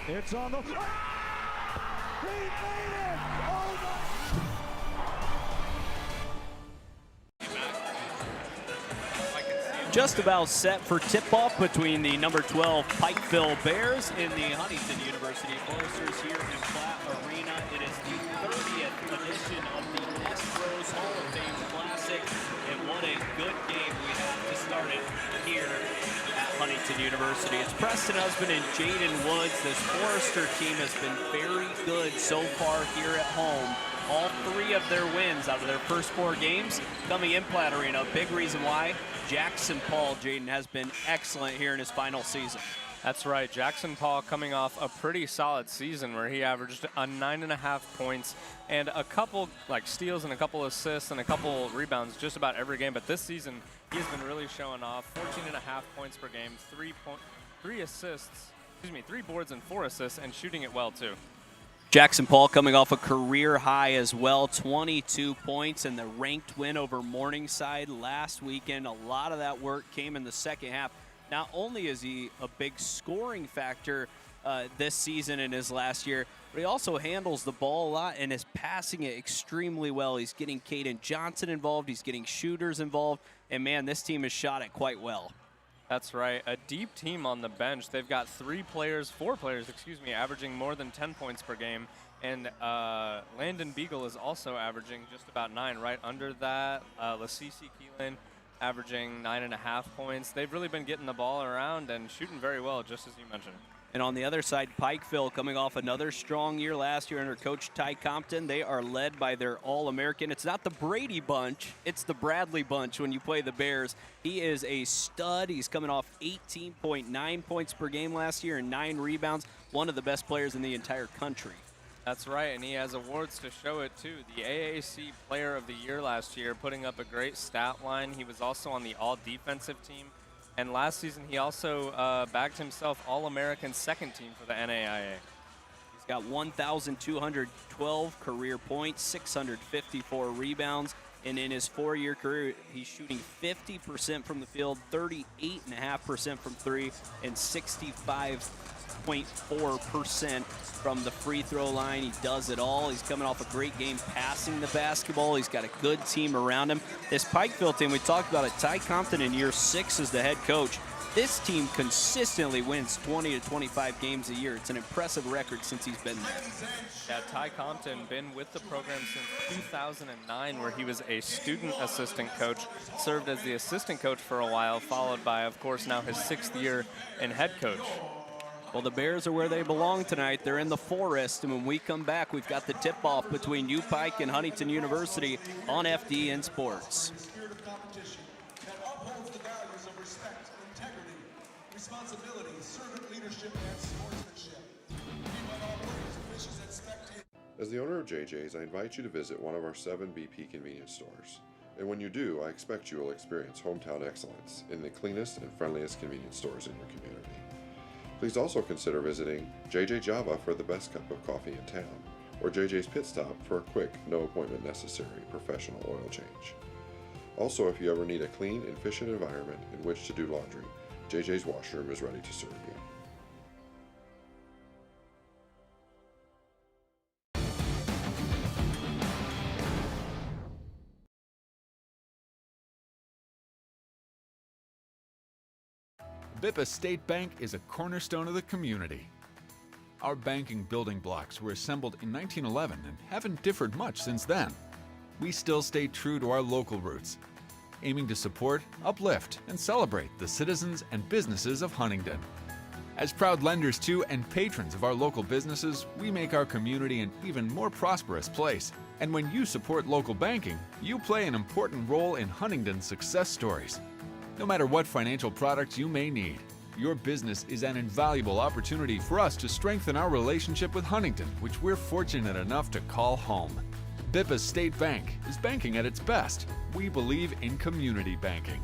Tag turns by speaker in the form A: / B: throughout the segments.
A: It's on the... Ah! He made it! Oh my...
B: Just about set for tip-off between the number 12 Pikeville Bears and the Huntington University Foresters here in Platt Arena. It is the 30th edition of the Astros Hall of Fame Classic, and what a good game we have to start it here at Huntington University. It's Preston Husband and Jaden Woods. This Forester team has been very good so far here at home. All three of their wins out of their first 4 games coming in Platt Arena. A big reason why Jackson Paul, Jaden, has been excellent here in his final season.
C: That's right. Jackson Paul coming off a pretty solid season where he averaged a 9.5 points and a couple steals and a couple assists and a couple rebounds just about every game. But this season, he's been really showing off. 14.5 points per game, 3 boards and 4 assists, and shooting it well too.
B: Jackson Paul coming off a career high as well, 22 points in the ranked win over Morningside last weekend. A lot of that work came in the second half. Not only is he a big scoring factor this season and his last year, but he also handles the ball a lot and is passing it extremely well. He's getting Caden Johnson involved. He's getting shooters involved. And, man, this team has shot it quite well.
C: That's right. A deep team on the bench. They've got 4 players, averaging more than 10 points per game. And Landon Beagle is also averaging just about 9, right under that. Lasisi Keelan averaging 9.5 points. They've really been getting the ball around and shooting very well, just as you mentioned.
B: And on the other side, Pikeville coming off another strong year last year under Coach Ty Compton. They are led by their All-American. It's not the Brady bunch, it's the Bradley bunch when you play the Bears. He is a stud. He's coming off 18.9 points per game last year and 9 rebounds. One of the best players in the entire country.
C: That's right, and he has awards to show it too. The AAC Player of the Year last year, putting up a great stat line. He was also on the All-Defensive team. And last season, he also bagged himself All-American second team for the NAIA.
B: He's got 1,212 career points, 654 rebounds, and in his 4-year career, he's shooting 50% from the field, 38.5% from 3, and 65.4% from the free throw line. He does it all. He's coming off a great game passing the basketball. He's got a good team around him. This Pikeville team, we talked about it, Ty Compton in year 6 as the head coach. This team consistently wins 20 to 25 games a year. It's an impressive record since he's been there.
C: Yeah, Ty Compton been with the program since 2009, where he was a student assistant coach, served as the assistant coach for a while, followed by, of course, now his 6th year in head coach.
B: Well, the Bears are where they belong tonight. They're in the Forest, and when we come back, we've got the tip-off between UPike and Huntington University on FDN Sports.
D: As the owner of JJ's, I invite you to visit one of our 7 BP convenience stores. And when you do, I expect you will experience hometown excellence in the cleanest and friendliest convenience stores in your community. Please also consider visiting JJ Java for the best cup of coffee in town, or JJ's Pit Stop for a quick, no appointment necessary professional oil change. Also, if you ever need a clean and efficient environment in which to do laundry, JJ's Washroom is ready to serve you.
E: Bippa State Bank is a cornerstone of the community. Our banking building blocks were assembled in 1911 and haven't differed much since then. We still stay true to our local roots, aiming to support, uplift, and celebrate the citizens and businesses of Huntington. As proud lenders to and patrons of our local businesses, we make our community an even more prosperous place. And when you support local banking, you play an important role in Huntington's success stories. No matter what financial products you may need, your business is an invaluable opportunity for us to strengthen our relationship with Huntington, which we're fortunate enough to call home. Bippa State Bank is banking at its best. We believe in community banking.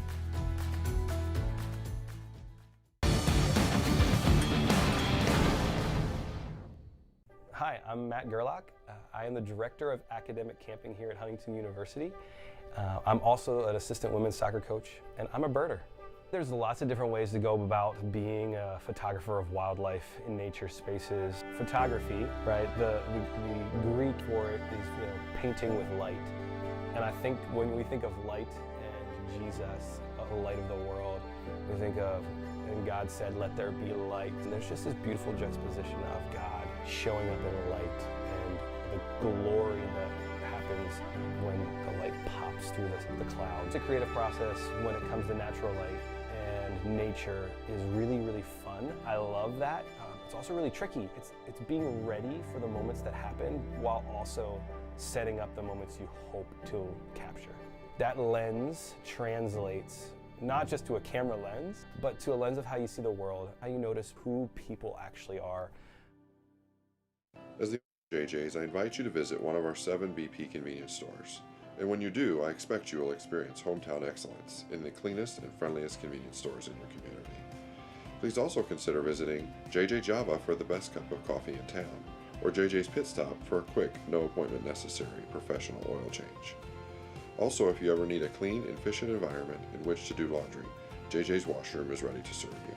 F: Hi, I'm Matt Gerlach. I am the Director of Academic Camping here at Huntington University. I'm also an assistant women's soccer coach, and I'm a birder. There's lots of different ways to go about being a photographer of wildlife in nature spaces. Photography, right, the Greek for it is painting with light. And I think when we think of light and Jesus, the light of the world, we think of, and God said, let there be light. And there's just this beautiful juxtaposition of God showing up in light and the glory that happens when the light pops through the clouds. It's a creative process when it comes to natural light, and nature is really, really fun. I love that. It's also really tricky. It's being ready for the moments that happen while also setting up the moments you hope to capture. That lens translates not just to a camera lens, but to a lens of how you see the world, how you notice who people actually are.
D: As the JJs, I invite you to visit one of our 7 BP convenience stores. And when you do, I expect you will experience hometown excellence in the cleanest and friendliest convenience stores in your community. Please also consider visiting JJ Java for the best cup of coffee in town, or JJ's Pit Stop for a quick, no appointment necessary professional oil change. Also, if you ever need a clean and efficient environment in which to do laundry, JJ's Washroom is ready to serve you.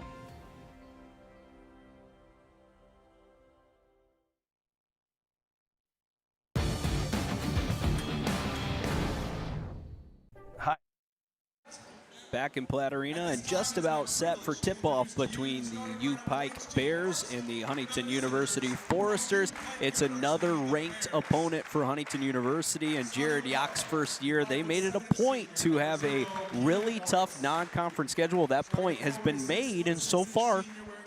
B: Back in Platte Arena and just about set for tip-off between the U Pike Bears and the Huntington University Foresters. It's another ranked opponent for Huntington University, and Jared Yock's first year, they made it a point to have a really tough non-conference schedule. That point has been made, and so far,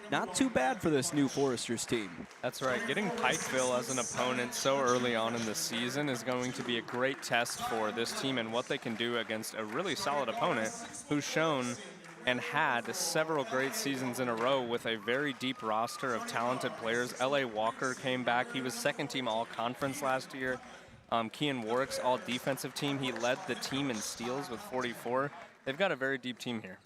B: not too bad for this new Foresters team.
C: That's right. Getting Pikeville as an opponent so early on in the season is going to be a great test for this team and what they can do against a really solid opponent who's shown and had several great seasons in a row with a very deep roster of talented players. L.A. Walker came back. He was second team all-conference last year. Kean Warwick's all-defensive team. He led the team in steals with 44. They've got a very deep team here.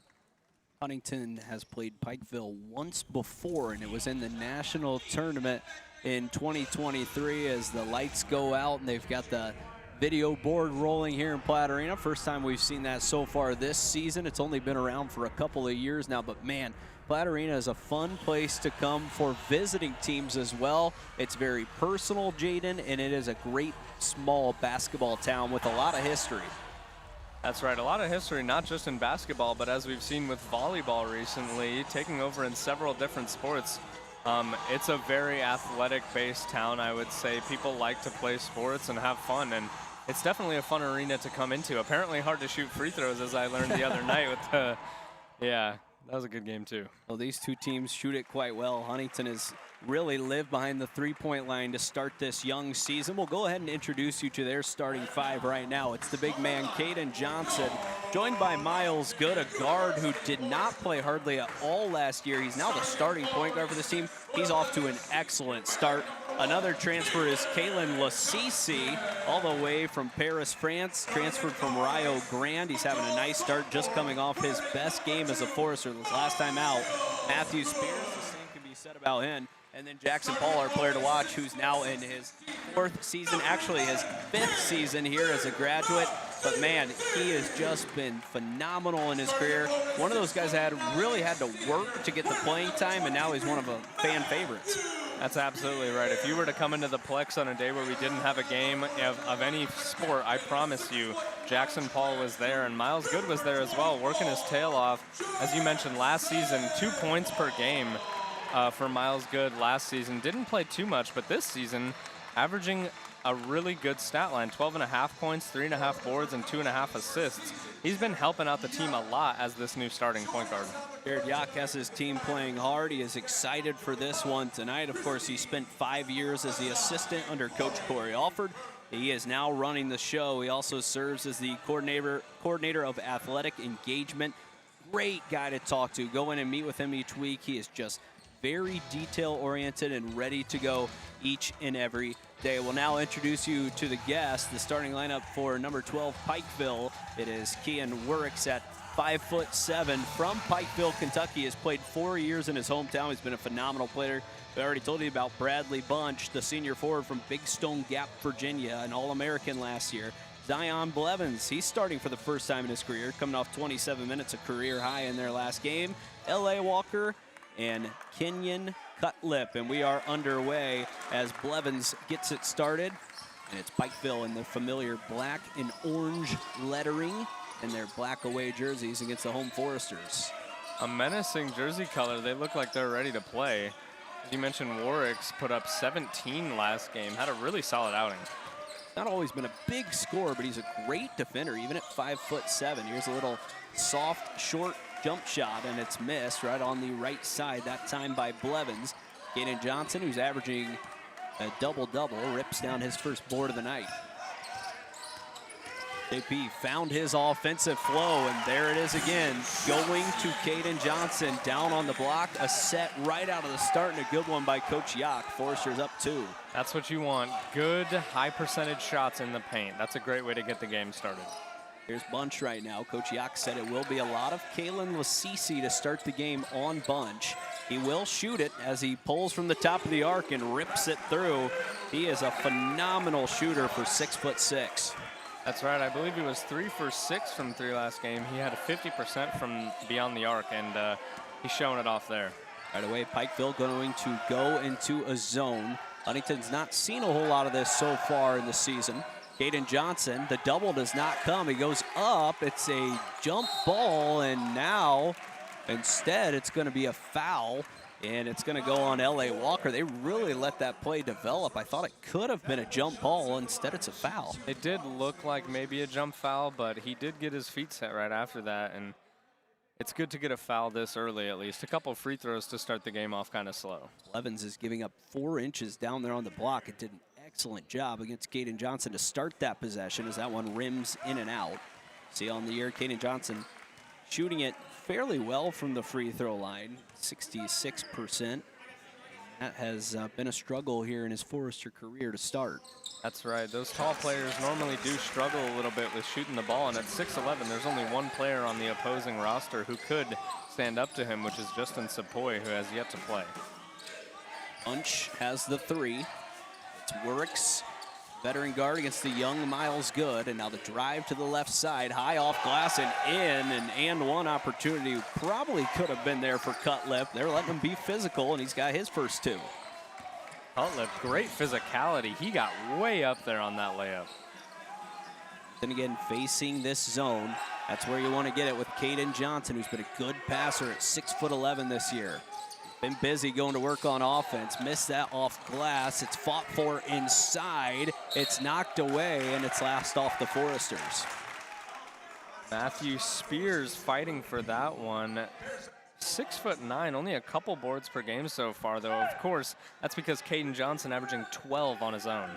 B: Huntington has played Pikeville once before, and it was in the national tournament in 2023 as the lights go out and they've got the video board rolling here in Platte Arena. First time we've seen that so far this season. It's only been around for a couple of years now, but man, Platte Arena is a fun place to come for visiting teams as well. It's very personal, Jaden, and it is a great small basketball town with a lot of history.
C: That's right, a lot of history, not just in basketball, but as we've seen with volleyball recently, taking over in several different sports. It's a very athletic-based town, I would say. People like to play sports and have fun, and it's definitely a fun arena to come into. Apparently hard to shoot free throws, as I learned the other night with the, yeah, that was a good game too.
B: Well, these two teams shoot it quite well. Huntington has really lived behind the three-point line to start this young season. We'll go ahead and introduce you to their starting 5 right now. It's the big man, Caden Johnson, joined by Miles Good, a guard who did not play hardly at all last year. He's now the starting point guard for this team. He's off to an excellent start. Another transfer is Kalen Lassisi, all the way from Paris, France, transferred from Rio Grande. He's having a nice start, just coming off his best game as a Forester this last time out. Matthew Spears, the same can be said about him. And then Jackson Paul, our player to watch, who's now in his 4th season, actually his 5th season here as a graduate. But man, he has just been phenomenal in his career. One of those guys that really had to work to get the playing time, and now he's one of the fan favorites.
C: That's absolutely right. If you were to come into the Plex on a day where we didn't have a game of any sport, I promise you, Jackson Paul was there, and Miles Good was there as well, working his tail off. As you mentioned, last season, 2 points per game. For Miles Good last season. Didn't play too much, but this season averaging a really good stat line, 12.5 points, 3.5 boards, and 2.5 assists. He's been helping out the team a lot as this new starting point guard.
B: Jared Yock has his team playing hard. He is excited for this one tonight. Of course, he spent 5 years as the assistant under Coach Corey Alford. He is now running the show. He also serves as the coordinator of athletic engagement. Great guy to talk to. Go in and meet with him each week. He is just very detail-oriented and ready to go each and every day. We'll now introduce you to the guest, the starting lineup for number 12, Pikeville. It is Kean Warwick at 5'7", from Pikeville, Kentucky. Has played 4 years in his hometown. He's been a phenomenal player. We already told you about Bradley Bunch, the senior forward from Big Stone Gap, Virginia, an All-American last year. Zion Blevins, he's starting for the first time in his career, coming off 27 minutes of career high in their last game. L.A. Walker and Kenyon Cutlip, and we are underway as Blevins gets it started. And it's Pikeville in the familiar black and orange lettering and their black away jerseys against the home Foresters.
C: A menacing jersey color. They look like they're ready to play. As you mentioned, Warwick's put up 17 last game, had a really solid outing.
B: Not always been a big scorer, but he's a great defender, even at 5'7". Here's a little soft, short jump shot, and it's missed right on the right side, that time by Blevins. Caden Johnson, who's averaging a double-double, rips down his first board of the night. JP found his offensive flow, and there it is again, going to Caden Johnson, down on the block, a set right out of the start, and a good one by Coach Yock. Foresters up 2.
C: That's what you want, good high percentage shots in the paint. That's a great way to get the game started.
B: Here's Bunch right now. Coach Yock said it will be a lot of Kalen Lasisi to start the game on Bunch. He will shoot it as he pulls from the top of the arc and rips it through. He is a phenomenal shooter for 6'6".
C: That's right. I believe he was 3 for 6 from 3 last game. He had a 50% from beyond the arc, and he's showing it off there.
B: Right away, Pikeville going to go into a zone. Huntington's not seen a whole lot of this so far in the season. Caden Johnson, the double does not come. He goes up. It's a jump ball, and now instead it's going to be a foul. And it's going to go on L.A. Walker. They really let that play develop. I thought it could have been a jump ball. Instead, it's a foul.
C: It did look like maybe a jump foul, but he did get his feet set right after that. And it's good to get a foul this early, at least. A couple free throws to start the game off kind of slow.
B: Blevins is giving up 4 inches down there on the block. It did an excellent job against Caden Johnson to start that possession as that one rims in and out. See on the year, Caden Johnson shooting it fairly well from the free throw line, 66%. That has been a struggle here in his Forester career to start.
C: That's right. Those tall players normally do struggle a little bit with shooting the ball, and at 6'11", there's only one player on the opposing roster who could stand up to him, which is Justin Sepoy, who has yet to play.
B: Bunch has the 3. It's Works, veteran guard against the young Miles Good, and now the drive to the left side, high off glass and in, and one opportunity probably could have been there for Cutlip. They're letting him be physical, and he's got his first 2.
C: Cutlip, great physicality. He got way up there on that layup.
B: Then again, facing this zone, that's where you want to get it with Caden Johnson, who's been a good passer at 6'11" this year. Been busy going to work on offense. Missed that off glass. It's fought for inside. It's knocked away, and it's last off the Foresters.
C: Matthew Spears fighting for that one. 6'9", only a couple boards per game so far, though. Of course, that's because Caden Johnson averaging 12 on his own.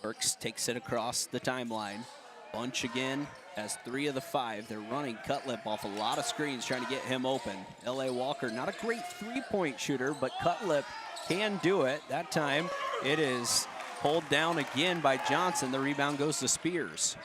B: Burks takes it across the timeline. Bunch again has 3 of the 5. They're running Cutlip off a lot of screens trying to get him open. L.A. Walker, not a great 3-point shooter, but Cutlip can do it. That time it is pulled down again by Johnson. The rebound goes to Spears.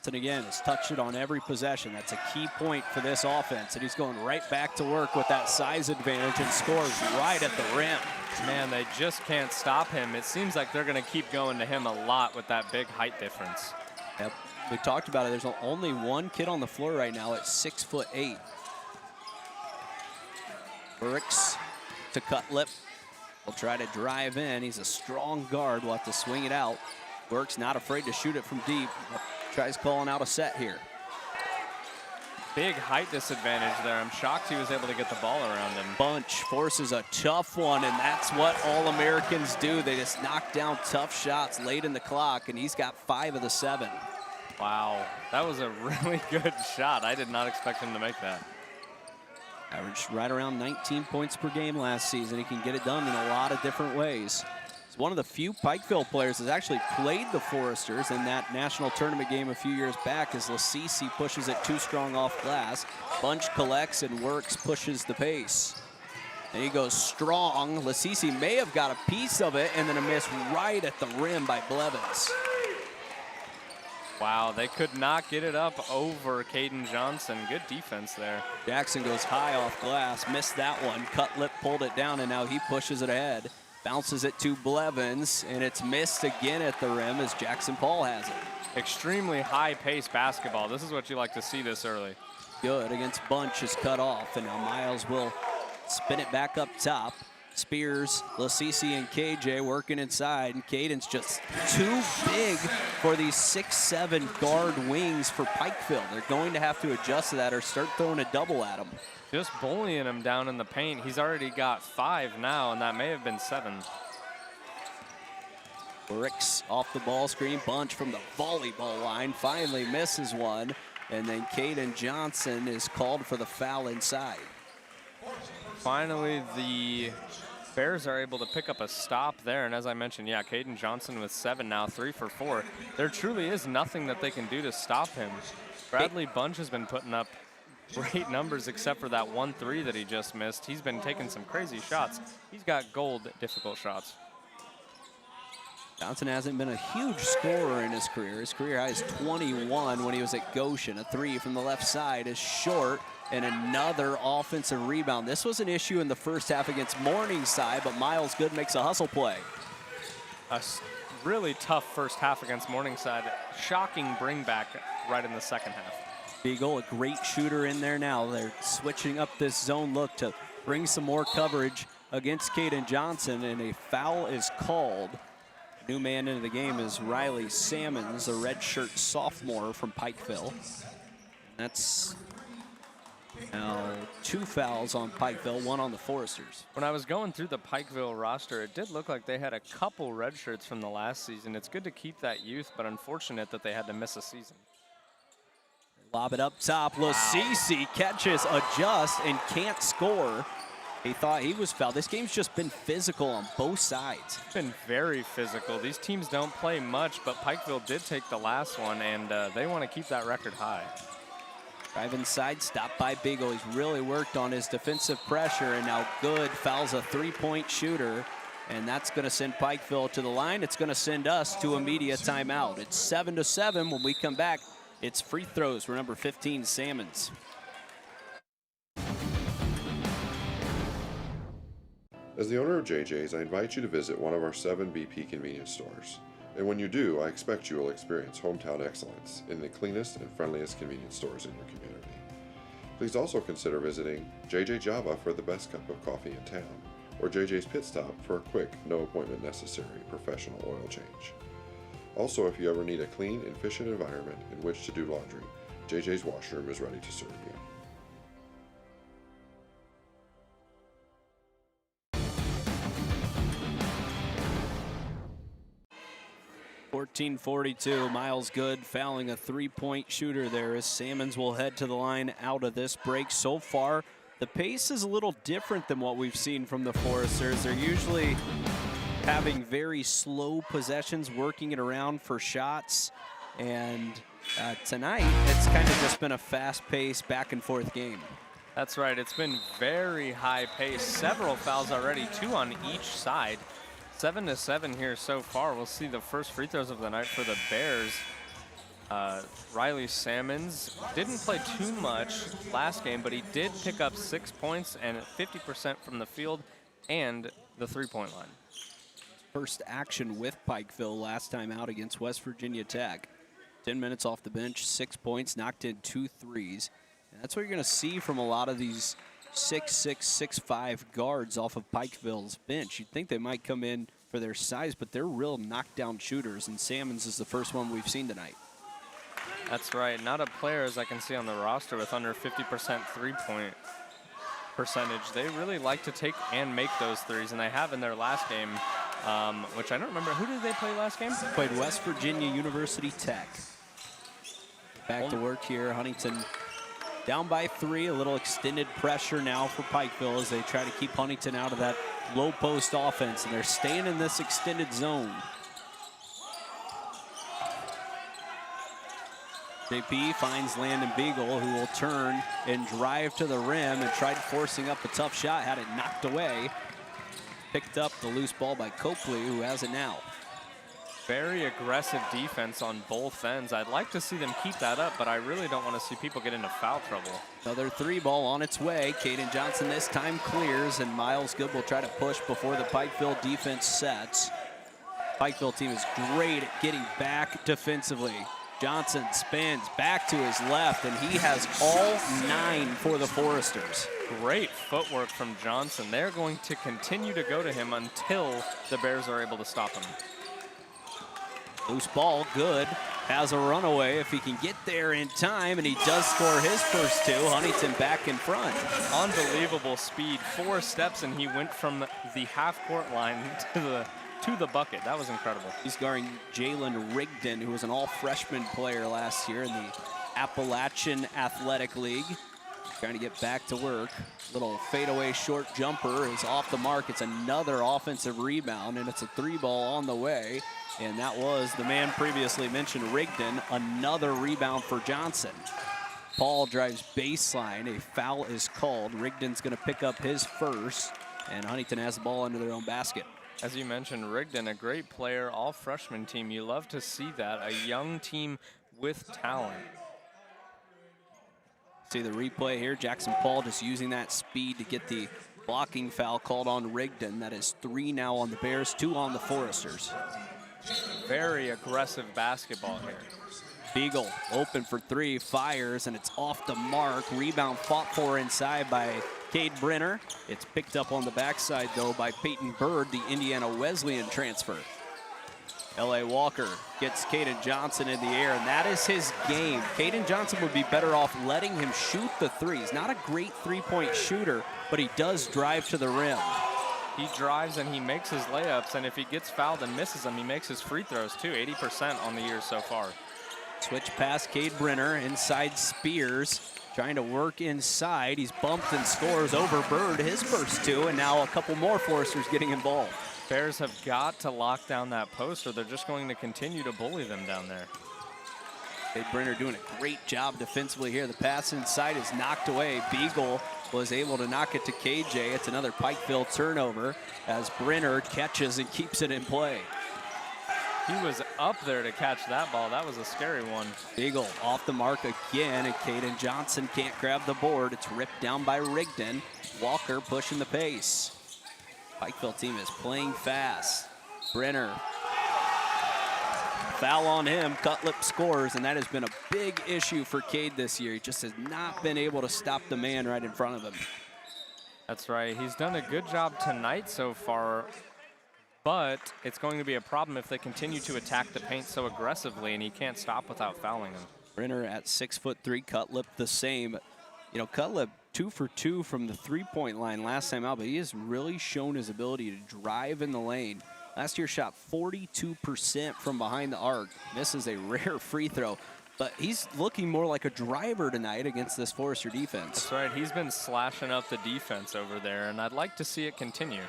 B: Johnson again has touched it on every possession. That's a key point for this offense, and he's going right back to work with that size advantage and scores right at the rim.
C: Man, they just can't stop him. It seems like they're going to keep going to him a lot with that big height difference.
B: Yep, we talked about it. There's only one kid on the floor right now at 6'8". Burks to Cutlip. Will try to drive in. He's a strong guard. Will have to swing it out. Burks not afraid to shoot it from deep. Tries calling out a set here.
C: Big height disadvantage there. I'm shocked he was able to get the ball around him.
B: Bunch forces a tough one, and that's what All-Americans do. They just knock down tough shots late in the clock, and he's got 5 of the 7.
C: Wow, that was a really good shot. I did not expect him to make that.
B: Averaged right around 19 points per game last season. He can get it done in a lot of different ways. He's one of the few Pikeville players that's actually played the Foresters in that national tournament game a few years back as Lasisi pushes it too strong off glass. Bunch collects and Works pushes the pace. And he goes strong. Lasisi may have got a piece of it, and then a miss right at the rim by Blevins.
C: Wow, they could not get it up over Caden Johnson. Good defense there.
B: Jackson goes high off glass, missed that one. Cutlip pulled it down, and now he pushes it ahead. Bounces it to Blevins, and it's missed again at the rim as Jackson Paul has it.
C: Extremely high-paced basketball. This is what you like to see this early.
B: Good against Bunch is cut off, and now Miles will spin it back up top. Spears, Lasisi, and KJ working inside, and Caden's just too big for these 6'7" guard wings for Pikeville. They're going to have to adjust to that or start throwing a double at him.
C: Just bullying him down in the paint. He's already got 5 now, and that may have been 7.
B: Bricks off the ball screen. Bunch from the volleyball line finally misses one, and then Caden Johnson is called for the foul inside.
C: Finally, the Bears are able to pick up a stop there, and as I mentioned, yeah, Caden Johnson with 7 now, 3 for 4. There truly is nothing that they can do to stop him. Bradley Bunch has been putting up great numbers except for that 1-3 that he just missed. He's been taking some crazy shots. He's got gold difficult shots.
B: Johnson hasn't been a huge scorer in his career. His career high is 21 when he was at Goshen. A 3 from the left side is short, and another offensive rebound. This was an issue in the first half against Morningside, but Miles Good makes a hustle play.
C: A really tough first half against Morningside. Shocking bring back right in the second half.
B: Beagle, a great shooter in there now. They're switching up this zone look to bring some more coverage against Caden Johnson, and a foul is called. New man into the game is Riley Salmons, a redshirt sophomore from Pikeville. That's now 2 fouls on Pikeville, 1 on the Foresters.
C: When I was going through the Pikeville roster, it did look like they had a couple red shirts from the last season. It's good to keep that youth, but unfortunate that they had to miss a season.
B: Lob it up top. Lasisi catches, adjusts, and can't score. He thought he was fouled. This game's just been physical on both sides.
C: It's been very physical. These teams don't play much, but Pikeville did take the last one, and they want to keep that record high.
B: Drive inside, stopped by Beagle. He's really worked on his defensive pressure, and now Good fouls a 3-point shooter, and that's going to send Pikeville to the line. It's going to send us to a media timeout. It's 7-7. When we come back, it's free throws for number 15, Salmons.
D: As the owner of JJ's, I invite you to visit one of our 7 BP convenience stores. And when you do, I expect you will experience hometown excellence in the cleanest and friendliest convenience stores in your community. Please also consider visiting JJ Java for the best cup of coffee in town, or JJ's Pit Stop for a quick, no appointment necessary professional oil change. Also, if you ever need a clean and efficient environment in which to do laundry, JJ's washroom is ready to serve you.
B: 14:42, Miles Good fouling a 3-point shooter there as Salmons will head to the line out of this break. So far, the pace is a little different than what we've seen from the Foresters. They're usually having very slow possessions, working it around for shots, and tonight it's kind of just been a fast-paced back-and-forth game.
C: That's right, it's been very high-paced. Several fouls already, 2 on each side. 7-7 here so far. We'll see the first free throws of the night for the Bears. Riley Salmons didn't play too much last game, but he did pick up 6 points and 50% from the field and the 3-point line.
B: First action with Pikeville last time out against West Virginia Tech. 10 minutes off the bench, 6 points, knocked in 2 threes. And that's what you're going to see from a lot of these 6'6", 6'5" guards off of Pikeville's bench. You'd think they might come in for their size, but they're real knockdown shooters, and Salmons is the first one we've seen tonight.
C: That's right. Not a player, as I can see on the roster, with under 50% three-point percentage. They really like to take and make those threes, and they have in their last game, which I don't remember. Who did they play last game?
B: Played West Virginia University Tech. Back to work here. Huntington down by 3, a little extended pressure now for Pikeville as they try to keep Huntington out of that low post offense, and they're staying in this extended zone. JP finds Landon Beagle, who will turn and drive to the rim and tried forcing up a tough shot, had it knocked away. Picked up the loose ball by Copley, who has it now.
C: Very aggressive defense on both ends. I'd like to see them keep that up, but I really don't want to see people get into foul trouble.
B: Another 3-ball on its way. Caden Johnson this time clears, and Miles Good will try to push before the Pikeville defense sets. Pikeville team is great at getting back defensively. Johnson spins back to his left, and he has all 9 for the Foresters.
C: Great footwork from Johnson. They're going to continue to go to him until the Bears are able to stop him.
B: Loose ball, Good has a runaway if he can get there in time, and he does score his first 2. Huntington back in front.
C: Unbelievable speed. 4 steps, and he went from the half-court line to the bucket. That was incredible.
B: He's guarding Jalen Rigdon, who was an all-freshman player last year in the Appalachian Athletic League. Trying to get back to work. Little fadeaway short jumper is off the mark. It's another offensive rebound, and it's a 3-ball on the way. And that was the man previously mentioned, Rigdon. Another rebound for Johnson. Paul drives baseline. A foul is called. Rigdon's going to pick up his first, and Huntington has the ball under their own basket.
C: As you mentioned, Rigdon, a great player, all freshman team. You love to see that, a young team with talent.
B: See the replay here. Jackson Paul just using that speed to get the blocking foul called on Rigdon. That is 3 now on the Bears, 2 on the Foresters.
C: Very aggressive basketball here.
B: Beagle open for 3, fires, and it's off the mark. Rebound fought for inside by Cade Brenner. It's picked up on the backside, though, by Peyton Bird, the Indiana Wesleyan transfer. L.A. Walker gets Caden Johnson in the air, and that is his game. Caden Johnson would be better off letting him shoot the 3. He's not a great 3-point shooter, but he does drive to the rim.
C: He drives and he makes his layups, and if he gets fouled and misses them, he makes his free throws too, 80% on the year so far.
B: Switch past Cade Brenner, inside Spears, trying to work inside. He's bumped and scores over Bird, his first 2, and now a couple more Foresters getting involved.
C: Bears have got to lock down that post, or they're just going to continue to bully them down there.
B: Cade Brenner doing a great job defensively here. The pass inside is knocked away. Beagle was able to knock it to KJ. It's another Pikeville turnover as Brenner catches and keeps it in play.
C: He was up there to catch that ball. That was a scary one.
B: Beagle off the mark again, and Caden Johnson can't grab the board. It's ripped down by Rigdon. Walker pushing the pace. Pikeville team is playing fast. Brenner. Foul on him, Cutlip scores, and that has been a big issue for Cade this year. He just has not been able to stop the man right in front of him.
C: That's right, he's done a good job tonight so far, but it's going to be a problem if they continue to attack the paint so aggressively, and he can't stop without fouling him.
B: Brenner at 6'3", Cutlip the same. You know, Cutlip 2 for 2 from the 3-point line last time out, but he has really shown his ability to drive in the lane. Last year shot 42% from behind the arc. Misses a rare free throw, but he's looking more like a driver tonight against this Forester defense.
C: That's right, he's been slashing up the defense over there, and I'd like to see it continue.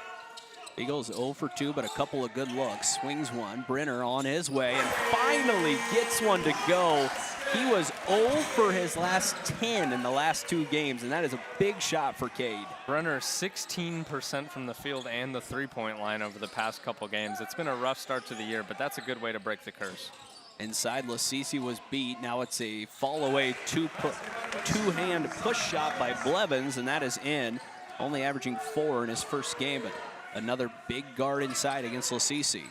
B: Eagles 0 for 2, but a couple of good looks. Swings one, Brenner on his way, and finally gets one to go. He was 0 for his last 10 in the last 2 games, and that is a big shot for Cade.
C: Brenner 16% from the field and the 3-point line over the past couple games. It's been a rough start to the year, but that's a good way to break the curse.
B: Inside, Lasisi was beat. Now it's a fall-away two-hand push shot by Blevins, and that is in. Only averaging 4 in his first game, but another big guard inside against Lasisi.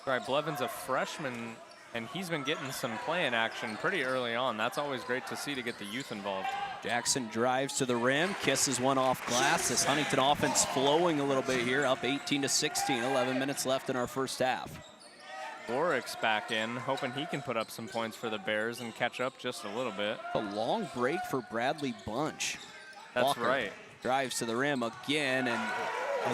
C: Right, Blevins a freshman, and he's been getting some play-in action pretty early on. That's always great to see to get the youth involved. Jackson
B: drives to the rim, kisses one off glass. This Huntington offense flowing a little bit here, up 18-16, 11 minutes left in our first half.
C: Borik's back in, hoping he can put up some points for the Bears and catch up just a little bit.
B: A long break for Bradley Bunch.
C: That's
B: Walker
C: right.
B: Drives to the rim again, and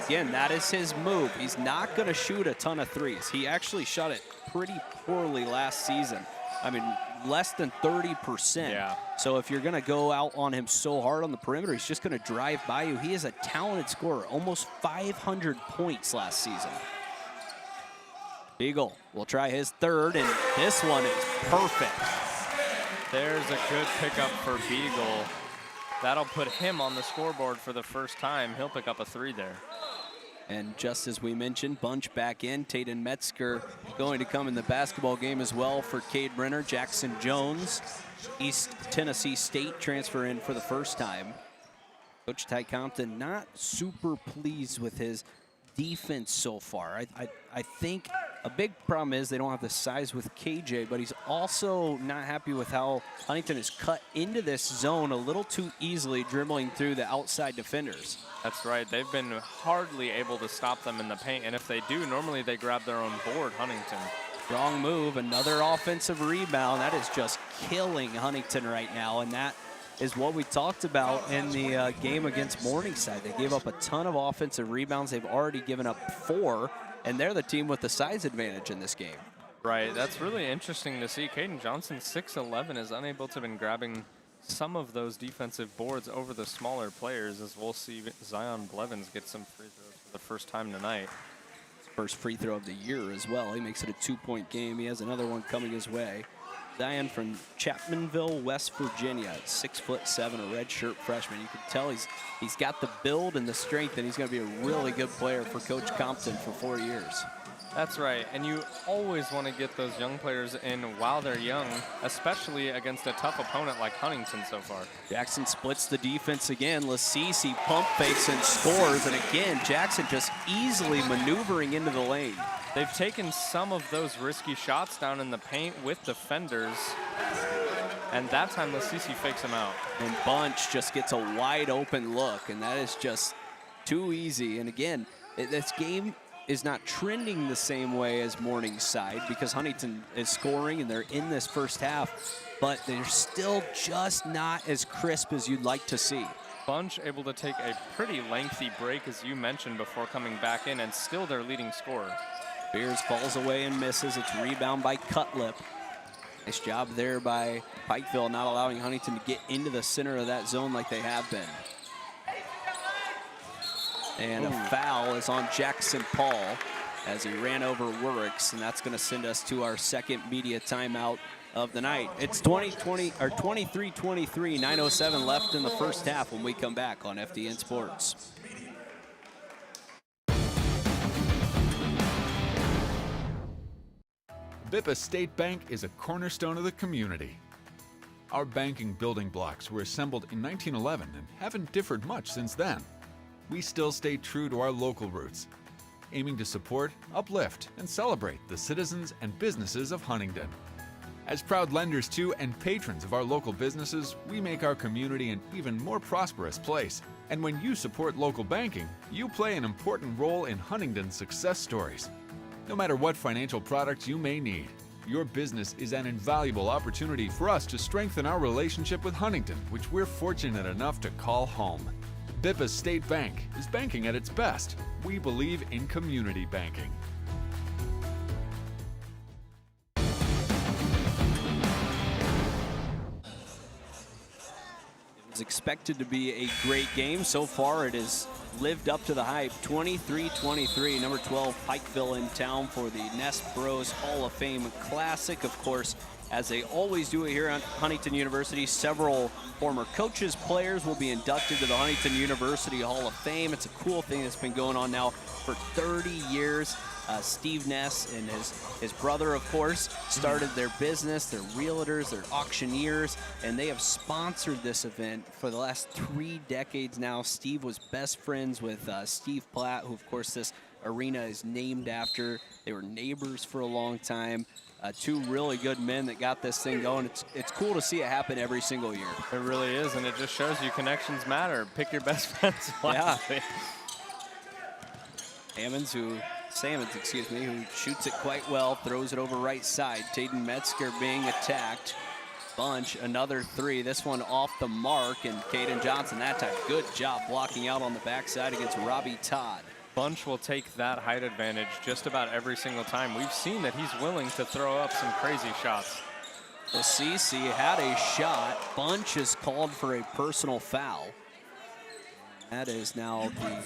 B: again, that is his move. He's not going to shoot a ton of threes. He actually shot it pretty poorly last season. I mean, less than 30%.
C: Yeah.
B: So if you're going to go out on him so hard on the perimeter, he's just going to drive by you. He is a talented scorer, almost 500 points last season. Beagle will try his third, and this one is perfect.
C: There's a good pickup for Beagle. That'll put him on the scoreboard for the first time. He'll pick up a 3 there.
B: And just as we mentioned, Bunch back in. Taden Metzger going to come in the basketball game as well for Cade Brenner. Jackson Jones, East Tennessee State, transfer in for the first time. Coach Ty Compton not super pleased with his defense so far. I think a big problem is they don't have the size with KJ, but he's also not happy with how Huntington is cut into this zone a little too easily, dribbling through the outside defenders.
C: That's right. They've been hardly able to stop them in the paint, and if they do, normally they grab their own board, Huntington.
B: Wrong move, another offensive rebound. That is just killing Huntington right now, and that is what we talked about in the game against Morningside. They gave up a ton of offensive rebounds. They've already given up 4, and they're the team with the size advantage in this game.
C: Right, that's really interesting to see. Caden Johnson, 6'11", is unable to have been grabbing some of those defensive boards over the smaller players, as we'll see Zion Blevins get some free throws for the first time tonight.
B: First free throw of the year as well. He makes it a 2-point game. He has another one coming his way. Zion from Chapmanville, West Virginia, 6'7", a redshirt freshman. You can tell he's got the build and the strength, and he's going to be a really good player for Coach Compton for 4 years.
C: That's right, and you always want to get those young players in while they're young, especially against a tough opponent like Huntington so far.
B: Jackson splits the defense again. Lasisi pump fakes and scores, and again, Jackson just easily maneuvering into the lane.
C: They've taken some of those risky shots down in the paint with defenders, and that time Lasisi fakes him out.
B: And Bunch just gets a wide open look, and that is just too easy. And again, this game is not trending the same way as Morningside because Huntington is scoring and they're in this first half, but they're still just not as crisp as you'd like to see.
C: Bunch able to take a pretty lengthy break, as you mentioned, before coming back in, and still their leading scorer.
B: Beers falls away and misses. It's rebound by Cutlip. Nice job there by Pikeville, not allowing Huntington to get into the center of that zone like they have been. And a foul is on Jackson Paul as he ran over Worricks, and that's going to send us to our second media timeout of the night. It's 23-23, 9:07 left in the first half when we come back on FDN Sports.
E: Bippa State Bank is a cornerstone of the community. Our banking building blocks were assembled in 1911 and haven't differed much since then. We still stay true to our local roots, aiming to support, uplift, and celebrate the citizens and businesses of Huntington. As proud lenders to and patrons of our local businesses, we make our community an even more prosperous place. And when you support local banking, you play an important role in Huntington's success stories. No matter what financial products you may need, your business is an invaluable opportunity for us to strengthen our relationship with Huntington, which we're fortunate enough to call home. Bippa State Bank is banking at its best. We believe in community banking.
B: It was expected to be a great game. So far, it has lived up to the hype. 23-23, number 12, Pikeville in town for the Nest Bros Hall of Fame Classic. Of course, as they always do it here at Huntington University, several former coaches, players will be inducted to the Huntington University Hall of Fame. It's a cool thing that's been going on now for 30 years. Steve Ness and his brother, of course, started their business. They're realtors, they're auctioneers, and they have sponsored this event for the last 3 decades now. Steve was best friends with Steve Platt, who, of course, this arena is named after. They were neighbors for a long time. 2 really good men that got this thing going. It's cool to see it happen every single year.
C: It really is, and it just shows you connections matter. Pick your best friends wisely.
B: Yeah. Salmons, excuse me, who shoots it quite well, throws it over right side. Taden Metzger being attacked. Bunch, another 3. This one off the mark, and Caden Johnson that time. Good job blocking out on the backside against Robbie Todd.
C: Bunch will take that height advantage just about every single time. We've seen that he's willing to throw up some crazy shots.
B: Lasisi had a shot. Bunch is called for a personal foul. That is now the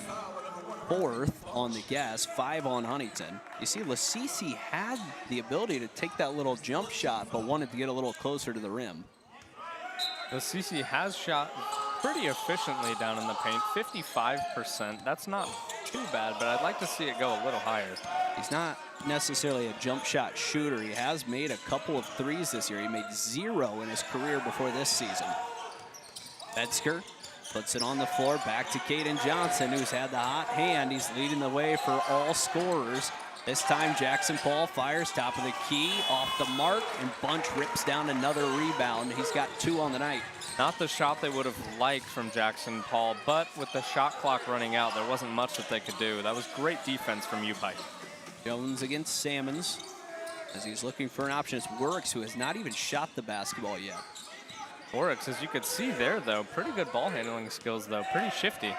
B: 4th on the guess, 5 on Huntington. You see, Lasisi had the ability to take that little jump shot, but wanted to get a little closer to the rim.
C: Lasisi has shot pretty efficiently down in the paint, 55%. That's not too bad, but I'd like to see it go a little higher.
B: He's not necessarily a jump shot shooter. He has made a couple of threes this year. He made 0 in his career before this season. Metzger puts it on the floor, back to Caden Johnson, who's had the hot hand. He's leading the way for all scorers. This time, Jackson Paul fires top of the key, off the mark, and Bunch rips down another rebound. He's got 2 on the night.
C: Not the shot they would have liked from Jackson Paul, but with the shot clock running out, there wasn't much that they could do. That was great defense from UPike.
B: Jones against Salmons as he's looking for an option. It's Works, who has not even shot the basketball yet.
C: Works, as you could see there, though, pretty good ball handling skills, though, pretty shifty.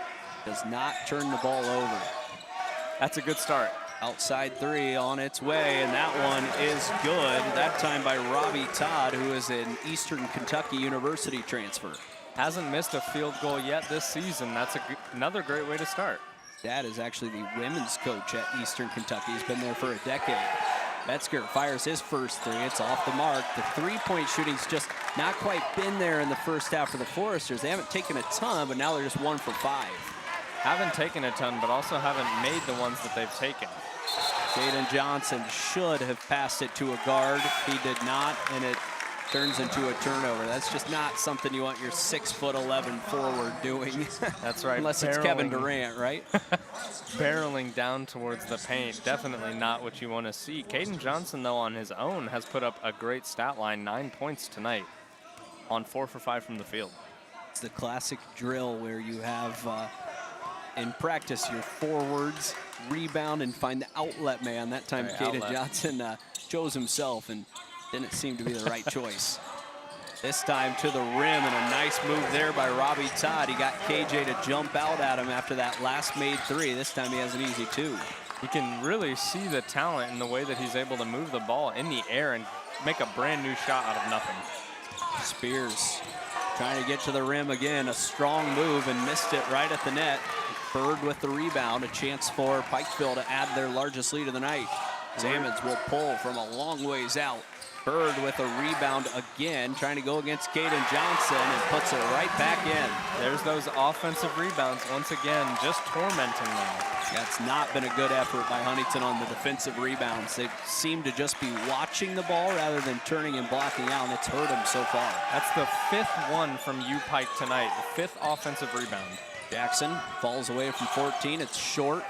B: Does not turn the ball over.
C: That's a good start.
B: Outside 3 on its way, and that one is good. That time by Robbie Todd, who is an Eastern Kentucky University transfer.
C: Hasn't missed a field goal yet this season. That's another great way to start.
B: Dad is actually the women's coach at Eastern Kentucky. He's been there for a decade. Metzger fires his first 3. It's off the mark. The three-point shooting's just not quite been there in the first half for the Foresters. They haven't taken a ton, but now they're just 1 for 5.
C: Haven't taken a ton, but also haven't made the ones that they've taken.
B: Caden Johnson should have passed it to a guard. He did not, and it turns into a turnover. That's just not something you want your 6'11" forward doing.
C: That's right.
B: Unless it's Kevin Durant, right?
C: Barreling down towards the paint. Definitely not what you want to see. Caden Johnson, though, on his own has put up a great stat line, 9 points tonight on 4 for 5 from the field.
B: It's the classic drill where you have in practice your forwards rebound and find the outlet man. That time Caden Johnson chose himself and didn't seem to be the right choice. This time to the rim, and a nice move there by Robbie Todd. He got KJ to jump out at him after that last made 3. This time he has an easy 2.
C: You can really see the talent in the way that he's able to move the ball in the air and make a brand new shot out of nothing.
B: Spears trying to get to the rim again. A strong move and missed it right at the net. Bird with the rebound. A chance for Pikeville to add their largest lead of the night. Salmons will pull from a long ways out. Bird with a rebound again, trying to go against Caden Johnson, and puts it right back in.
C: There's those offensive rebounds once again, just tormenting them.
B: That's not been a good effort by Huntington on the defensive rebounds. They seem to just be watching the ball rather than turning and blocking out, and it's hurt them so far.
C: That's the 5th one from UPike tonight, the 5th offensive rebound.
B: Jackson falls away from 14. It's short.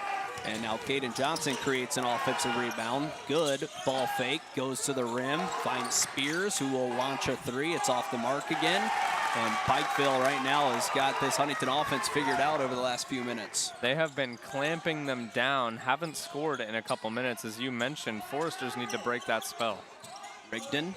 B: And now Caden Johnson creates an offensive rebound. Good ball fake, goes to the rim, finds Spears, who will launch a 3. It's off the mark again. And Pikeville right now has got this Huntington offense figured out over the last few minutes.
C: They have been clamping them down, haven't scored in a couple minutes. As you mentioned, Foresters need to break that spell.
B: Rigdon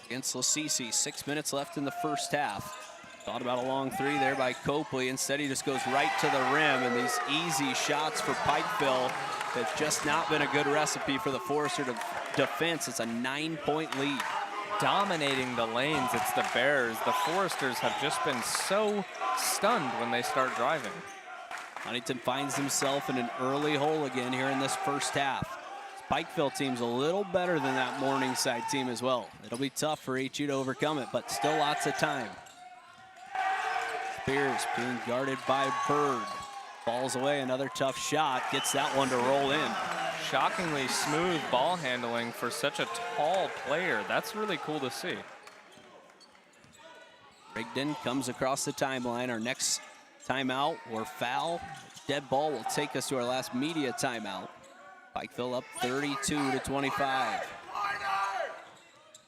B: against Lasisi, 6 minutes left in the first half. Thought about a long 3 there by Copley. Instead, he just goes right to the rim, and these easy shots for Pikeville have just not been a good recipe for the Forester defense. It's a 9-point lead.
C: Dominating the lanes, it's the Bears. The Foresters have just been so stunned when they start driving.
B: Huntington finds himself in an early hole again here in this first half. This Pikeville team's a little better than that Morningside team as well. It'll be tough for HU to overcome it, but still lots of time. Spears being guarded by Bird. Falls away, another tough shot. Gets that one to roll in.
C: Shockingly smooth ball handling for such a tall player. That's really cool to see.
B: Rigdon comes across the timeline. Our next timeout or foul, dead ball, will take us to our last media timeout. Pikeville up 32-25.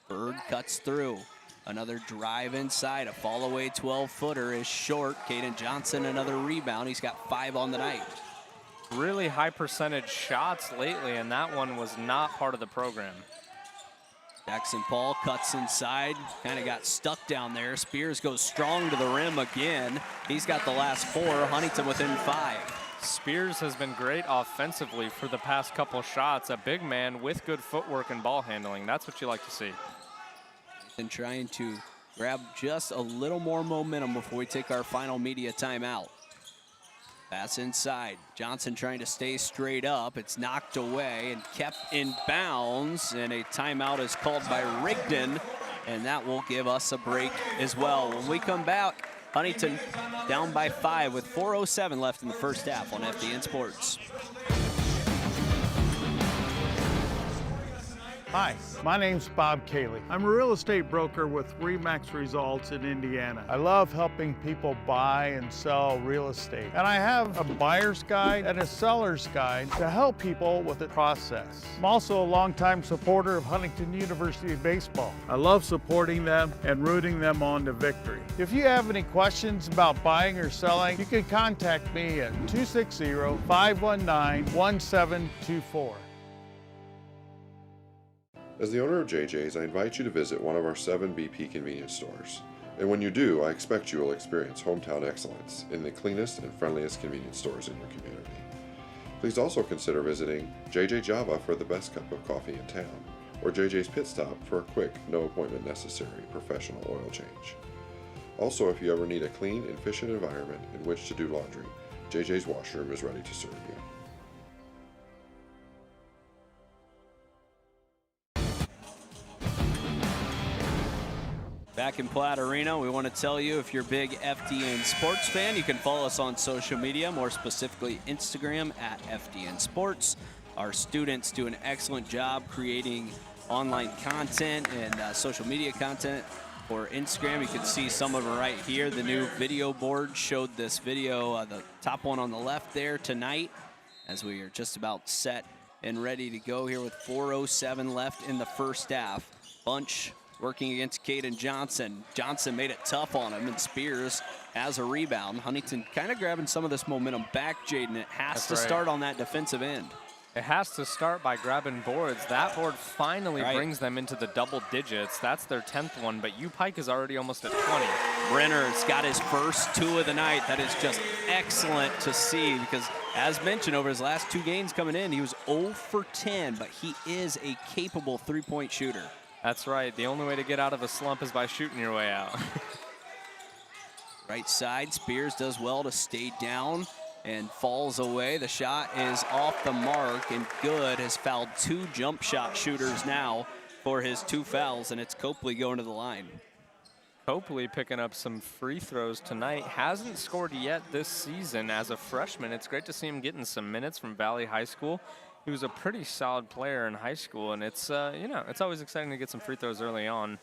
B: Bird cuts through. Another drive inside, a fall away 12-footer is short. Caden Johnson, another rebound. He's got 5 on the night.
C: Really high percentage shots lately, and that one was not part of the program.
B: Jackson Paul cuts inside, kind of got stuck down there. Spears goes strong to the rim again. He's got the last 4, Huntington within 5.
C: Spears has been great offensively for the past couple shots. A big man with good footwork and ball handling. That's what you like to see.
B: And trying to grab just a little more momentum before we take our final media timeout. Pass inside. Johnson trying to stay straight up. It's knocked away and kept in bounds. And a timeout is called by Rigdon. And that will give us a break as well. When we come back, Huntington down by 5 with 4:07 left in the first half on FDN Sports.
G: Hi, my name's Bob Cayley. I'm a real estate broker with RE/MAX Results in Indiana. I love helping people buy and sell real estate. And I have a buyer's guide and a seller's guide to help people with the process. I'm also a longtime supporter of Huntington University Baseball. I love supporting them and rooting them on to victory. If you have any questions about buying or selling, you can contact me at 260-519-1724.
D: As the owner of JJ's, I invite you to visit one of our 7 BP convenience stores. And when you do, I expect you will experience hometown excellence in the cleanest and friendliest convenience stores in your community. Please also consider visiting JJ Java for the best cup of coffee in town, or JJ's Pit Stop for a quick, no appointment necessary professional oil change. Also, if you ever need a clean and efficient environment in which to do laundry, JJ's Washroom is ready to serve you.
B: Back in Platte Arena, we want to tell you, if you're a big FDN Sports fan, you can follow us on social media, more specifically Instagram at FDN Sports. Our students do an excellent job creating online content and social media content for Instagram. You can see some of it right here. The new video board showed this video, the top one on the left there tonight, as we are just about set and ready to go here with 4:07 left in the first half. Bunch working against Caden Johnson. Johnson made it tough on him, and Spears has a rebound. Huntington kind of grabbing some of this momentum back, Jaden. It has to start on that defensive end.
C: It has to start by grabbing boards. That board finally brings them into the double digits. That's their 10th one, but Pike is already almost at 20.
B: Brenner's got his first 2 of the night. That is just excellent to see, because as mentioned, over his last 2 games coming in, he was 0 for 10, but he is a capable three-point shooter.
C: That's right. The only way to get out of a slump is by shooting your way out.
B: Right side, Spears does well to stay down and falls away. The shot is off the mark, and Good has fouled 2 jump shot shooters now for his 2 fouls, and it's Copley going to the line.
C: Copley picking up some free throws tonight. Hasn't scored yet this season as a freshman. It's great to see him getting some minutes from Valley High School. He was a pretty solid player in high school, and it's, it's always exciting to get some free throws early on.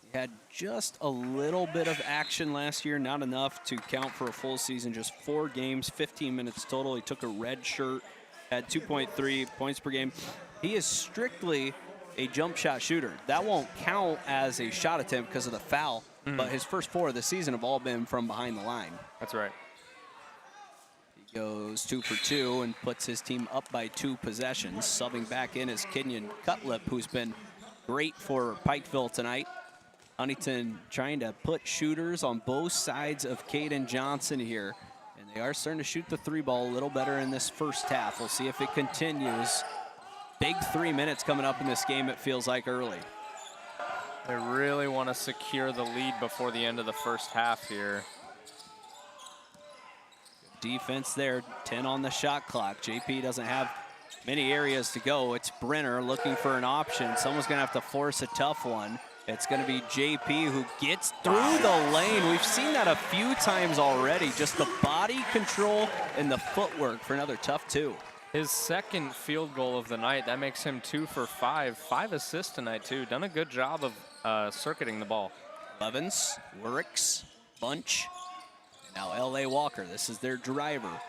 B: He had just a little bit of action last year, not enough to count for a full season, just 4 games, 15 minutes total. He took a red shirt, had 2.3 points per game. He is strictly a jump shot shooter. That won't count as a shot attempt because of the foul, but his first 4 of the season have all been from behind the line.
C: That's right.
B: Goes 2 for 2 and puts his team up by 2 possessions. Subbing back in is Kenyon Cutlip, who's been great for Pikeville tonight. Huntington trying to put shooters on both sides of Caden Johnson here. And they are starting to shoot the 3 ball a little better in this first half. We'll see if it continues. Big 3 minutes coming up in this game, it feels like, early.
C: They really want to secure the lead before the end of the first half here.
B: Defense there, 10 on the shot clock. JP doesn't have many areas to go. It's Brenner looking for an option. Someone's gonna have to force a tough one. It's gonna be JP who gets through the lane. We've seen that a few times already. Just the body control and the footwork for another tough 2.
C: His second field goal of the night. That makes him 2 for 5. 5 assists tonight too. Done a good job of circuiting the ball.
B: Levens, Wuricks, Bunch. Now L.A. Walker, this is their driver.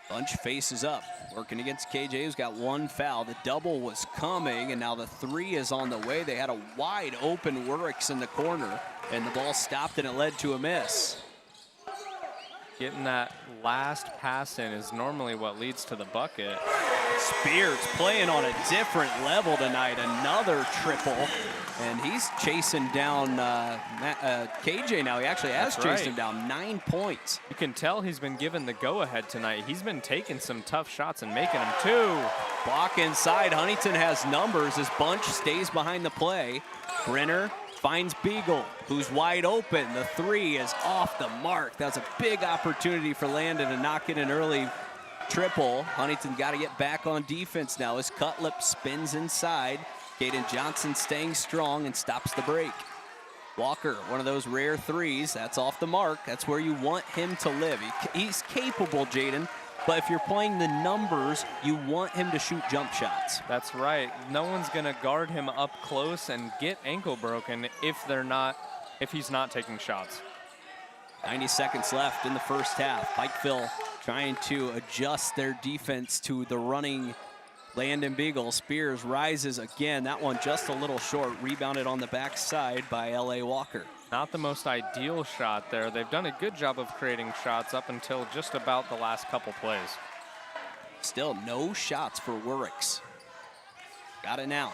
B: Bunch faces up, working against KJ, who's got 1 foul. The double was coming, and now the 3 is on the way. They had a wide open Wuricks in the corner, and the ball stopped, and it led to a miss.
C: Getting that last pass in is normally what leads to the bucket.
B: Spears playing on a different level tonight. Another triple, and he's chasing down KJ now. He actually has chased him down. 9 points.
C: You can tell he's been given the go-ahead tonight. He's been taking some tough shots and making them 2.
B: Block inside. Huntington has numbers as Bunch stays behind the play. Brenner finds Beagle, who's wide open. The 3 is off the mark. That was a big opportunity for Landon to knock in an early triple. Huntington got to get back on defense now as Cutlip spins inside. Caden Johnson staying strong and stops the break. Walker, one of those rare threes. That's off the mark. That's where you want him to live. He's capable, Jaden, but if you're playing the numbers, you want him to shoot jump shots.
C: That's right. No one's going to guard him up close and get ankle broken if he's not taking shots.
B: 90 seconds left in the first half. Pikeville trying to adjust their defense to the running Landon Beagle. Spears rises again. That one just a little short. Rebounded on the backside by L.A. Walker.
C: Not the most ideal shot there. They've done a good job of creating shots up until just about the last couple plays.
B: Still no shots for Werricks. Got it now.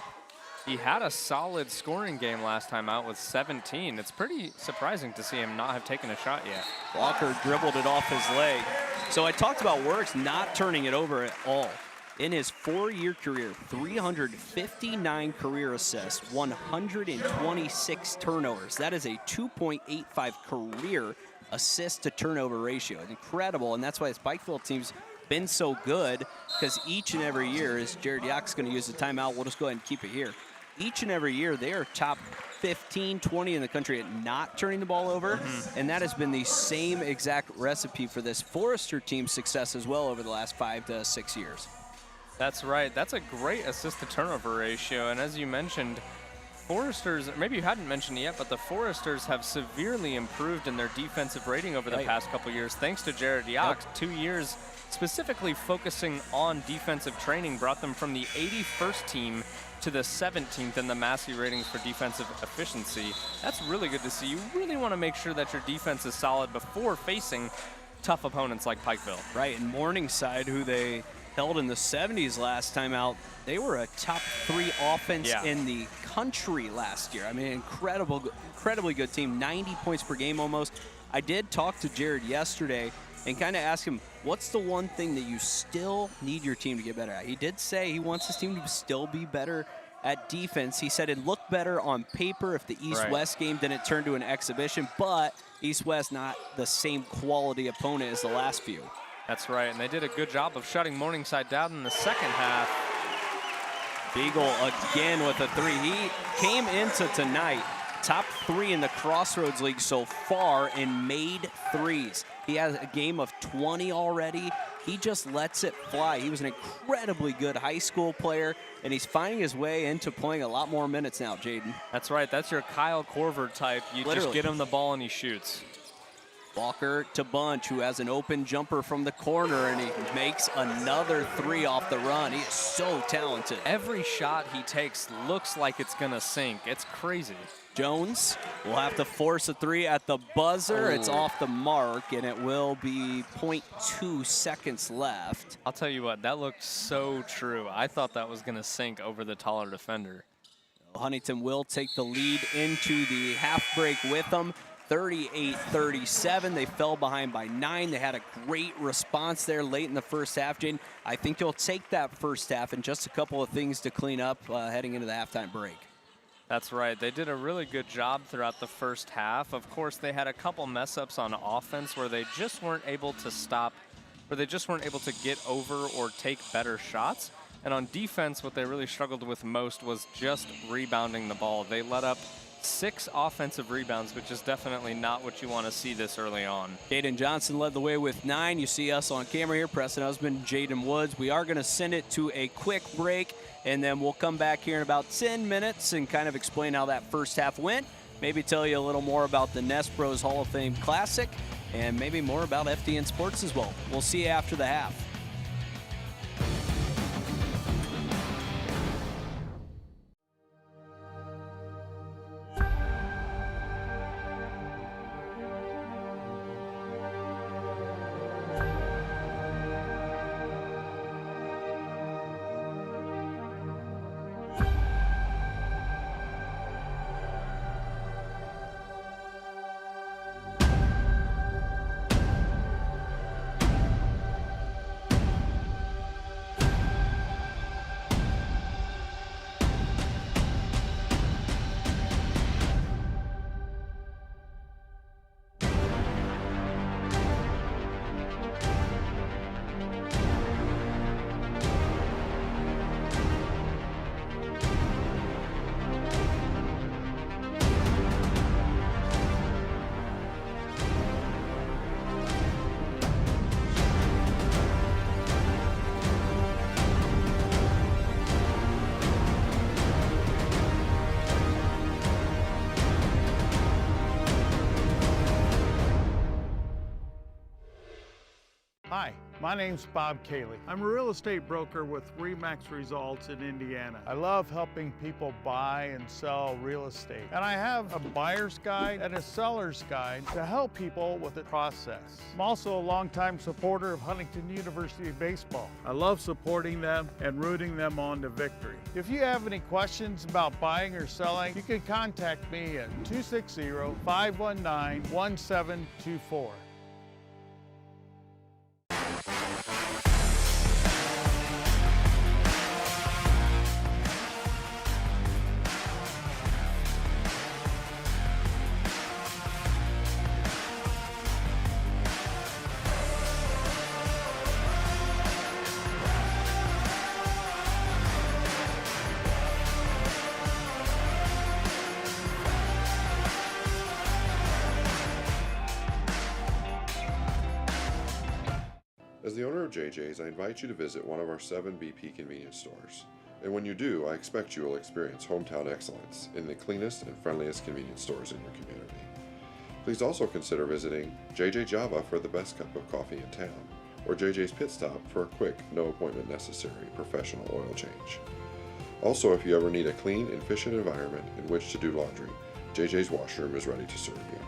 C: He had a solid scoring game last time out with 17. It's pretty surprising to see him not have taken a shot yet.
B: Walker dribbled it off his leg. So I talked about Werricks not turning it over at all. In his 4-year career, 359 career assists, 126 turnovers. That is a 2.85 career assist to turnover ratio. Incredible, and that's why this Pikeville team's been so good, because each and every year, as Jared Yock's going to use the timeout, we'll just go ahead and keep it here. Each and every year, they are top 15, 20 in the country at not turning the ball over, and that has been the same exact recipe for this Forester team's success as well over the last 5 to 6 years.
C: That's right. That's a great assist to turnover ratio. And as you mentioned, Foresters, maybe you hadn't mentioned it yet, but the Foresters have severely improved in their defensive rating over the past couple years, thanks to Jared Yock. 2 years specifically focusing on defensive training brought them from the 81st team to the 17th in the Massey ratings for defensive efficiency. That's really good to see. You really want to make sure that your defense is solid before facing tough opponents like Pikeville.
B: Right, and Morningside, who they held in the 70s last time out, they were a top 3 offense in the country last year. I mean, incredibly good team, 90 points per game almost. I did talk to Jared yesterday and kind of ask him, what's the one thing that you still need your team to get better at? He did say he wants his team to still be better at defense. He said it looked better on paper if the East-West game didn't turn to an exhibition, but East-West not the same quality opponent as the last few.
C: That's right, and they did a good job of shutting Morningside down in the second half.
B: Beagle again with a 3. He came into tonight top 3 in the Crossroads League so far and made threes. He has a game of 20 already. He just lets it fly. He was an incredibly good high school player, and he's finding his way into playing a lot more minutes now, Jaden.
C: That's right. That's your Kyle Korver type. You just get him the ball and he shoots.
B: Walker to Bunch, who has an open jumper from the corner, and he makes another 3 off the run. He is so talented.
C: Every shot he takes looks like it's going to sink. It's crazy.
B: Jones will have to force a 3 at the buzzer. It's off the mark, and it will be 0.2 seconds left.
C: I'll tell you what, that looked so true. I thought that was going to sink over the taller defender.
B: Huntington will take the lead into the half break with them. 38-37. They fell behind by 9. They had a great response there late in the first half, Jaden. I think they'll take that first half and just a couple of things to clean up heading into the halftime break.
C: That's right. They did a really good job throughout the first half. Of course, they had a couple mess-ups on offense where they just weren't able to stop, where they just weren't able to get over or take better shots. And on defense, what they really struggled with most was just rebounding the ball. They let up 6 offensive rebounds, which is definitely not what you want to see this early on.
B: Caden Johnson led the way with 9. You see us on camera here, Preston Husband, Jaden Woods. We are going to send it to a quick break, and then we'll come back here in about 10 minutes and kind of explain how that first half went, maybe tell you a little more about the Nespros Hall of Fame Classic, and maybe more about FDN Sports as well. We'll see you after the half.
G: Hi, my name's Bob Cayley. I'm a real estate broker with RE/MAX Results in Indiana. I love helping people buy and sell real estate. And I have a buyer's guide and a seller's guide to help people with the process. I'm also a longtime supporter of Huntington University Baseball. I love supporting them and rooting them on to victory. If you have any questions about buying or selling, you can contact me at 260-519-1724.
D: As the owner of JJ's, I invite you to visit one of our 7 BP convenience stores. And when you do, I expect you will experience hometown excellence in the cleanest and friendliest convenience stores in your community. Please also consider visiting JJ Java for the best cup of coffee in town, or JJ's Pit Stop for a quick, no appointment necessary professional oil change. Also, if you ever need a clean and efficient environment in which to do laundry, JJ's Washroom is ready to serve you.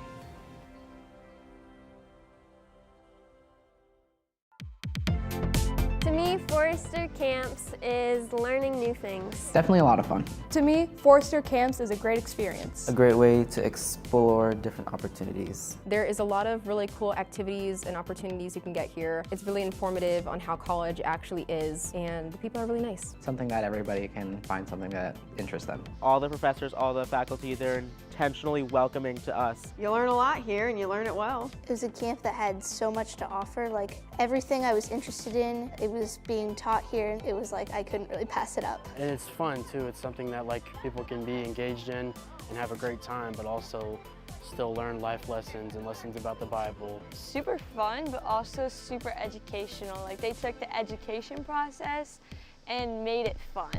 H: To me, Forester Camps is learning new things.
I: Definitely a lot of fun.
J: To me, Forester Camps is a great experience.
I: A great way to explore different opportunities.
J: There is a lot of really cool activities and opportunities you can get here. It's really informative on how college actually is, and the people are really nice.
I: Something that everybody can find something that interests them.
K: All the professors, all the faculty, they're intentionally welcoming to us.
L: You learn a lot here and you learn it well.
M: It was a camp that had so much to offer. Like everything I was interested in, it was being taught here. It was like I couldn't really pass it up.
N: And it's fun too. It's something that like people can be engaged in and have a great time, but also still learn life lessons and lessons about the Bible.
H: Super fun, but also super educational. Like they took the education process and made it fun.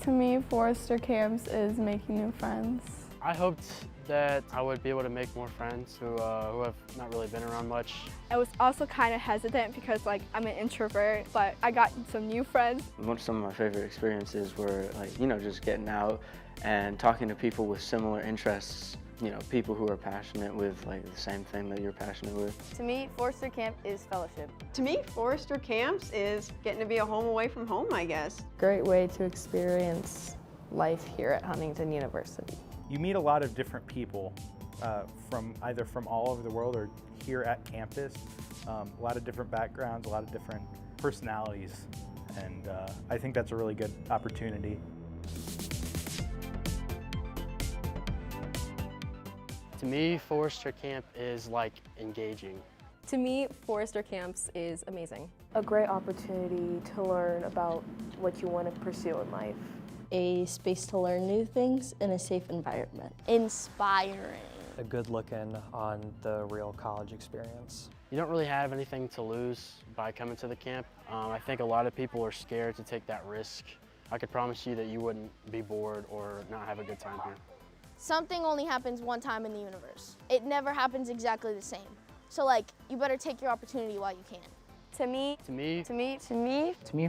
O: To me, Forester Camps is making new friends.
N: I hoped that I would be able to make more friends who have not really been around much.
O: I was also kind of hesitant because I'm an introvert, but I got some new friends.
P: Some of my favorite experiences were just getting out and talking to people with similar interests. People who are passionate with the same thing that you're passionate with.
L: To me, Forester Camp is fellowship.
Q: To me, Forester Camps is getting to be a home away from home, I guess.
O: Great way to experience life here at Huntington University.
R: You meet a lot of different people from either from all over the world or here at campus. A lot of different backgrounds, a lot of different personalities, and I think that's a really good opportunity.
N: To me, Forester Camp is engaging.
J: To me, Forester Camps is amazing.
O: A great opportunity to learn about what you want to pursue in life.
S: A space to learn new things in a safe environment.
H: Inspiring.
T: A good look in on the real college experience.
N: You don't really have anything to lose by coming to the camp. I think a lot of people are scared to take that risk. I could promise you that you wouldn't be bored or not have a good time here.
M: Something only happens one time in the universe. It never happens exactly the same. So you better take your opportunity while you can.
H: To me,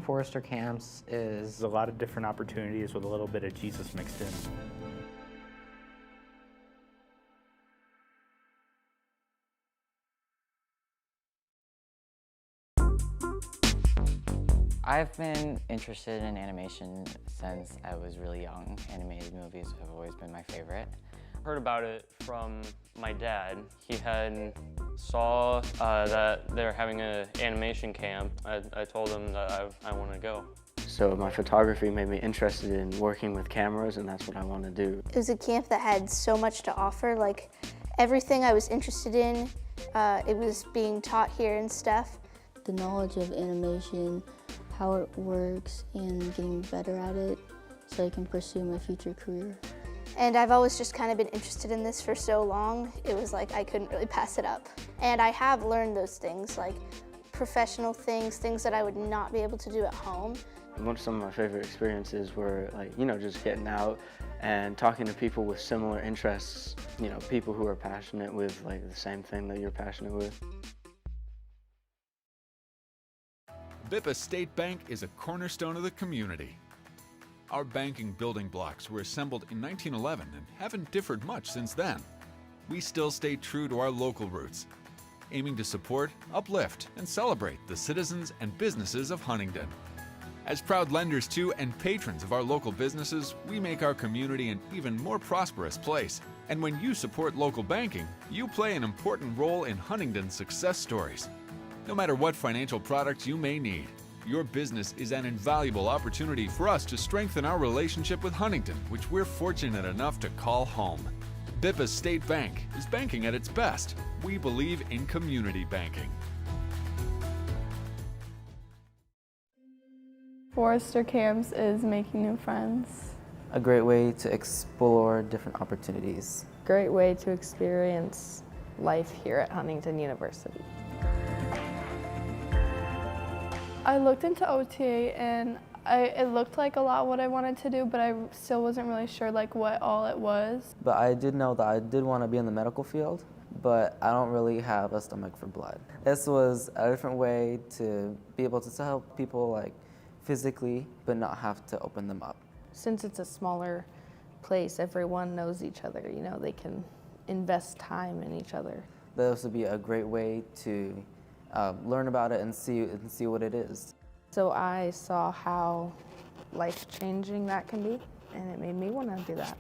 I: Forester Camps is
R: a lot of different opportunities with a little bit of Jesus mixed in.
U: I've been interested in animation since I was really young. Animated movies have always been my favorite.
V: Heard about it from my dad. He had saw that they're having an animation camp. I told him that I want to go.
P: So my photography made me interested in working with cameras, and that's what I want to do.
M: It was a camp that had so much to offer. Everything I was interested in, it was being taught here and stuff.
S: The knowledge of animation, how it works, and getting better at it so I can pursue my future career.
M: And I've always just kind of been interested in this for so long, it was I couldn't really pass it up. And I have learned those things, professional things that I would not be able to do at home.
P: Some of my favorite experiences were just getting out and talking to people with similar interests, you know, people who are passionate with like the same thing that you're passionate with.
E: Bippa State Bank is a cornerstone of the community. Our banking building blocks were assembled in 1911 and haven't differed much since then. We still stay true to our local roots, aiming to support, uplift, and celebrate the citizens and businesses of Huntington. As proud lenders to and patrons of our local businesses, we make our community an even more prosperous place. And when you support local banking, you play an important role in Huntington's success stories. No matter what financial products you may need, your business is an invaluable opportunity for us to strengthen our relationship with Huntington, which we're fortunate enough to call home. Bippa State Bank is banking at its best. We believe in community banking.
O: Forester Camps is making new friends.
I: A great way to explore different opportunities.
A: Great way to experience life here at Huntington University.
O: I looked into OTA and it looked like a lot what I wanted to do, but I still wasn't really sure like what all it was.
I: But I did know that I did want to be in the medical field, but I don't really have a stomach for blood. This was a different way to be able to help people like physically, but not have to open them up.
A: Since it's a smaller place, everyone knows each other. You know, they can invest time in each other.
I: This would be a great way to learn about it and see what it is.
A: So I saw how life-changing that can be, and it made me want to do that.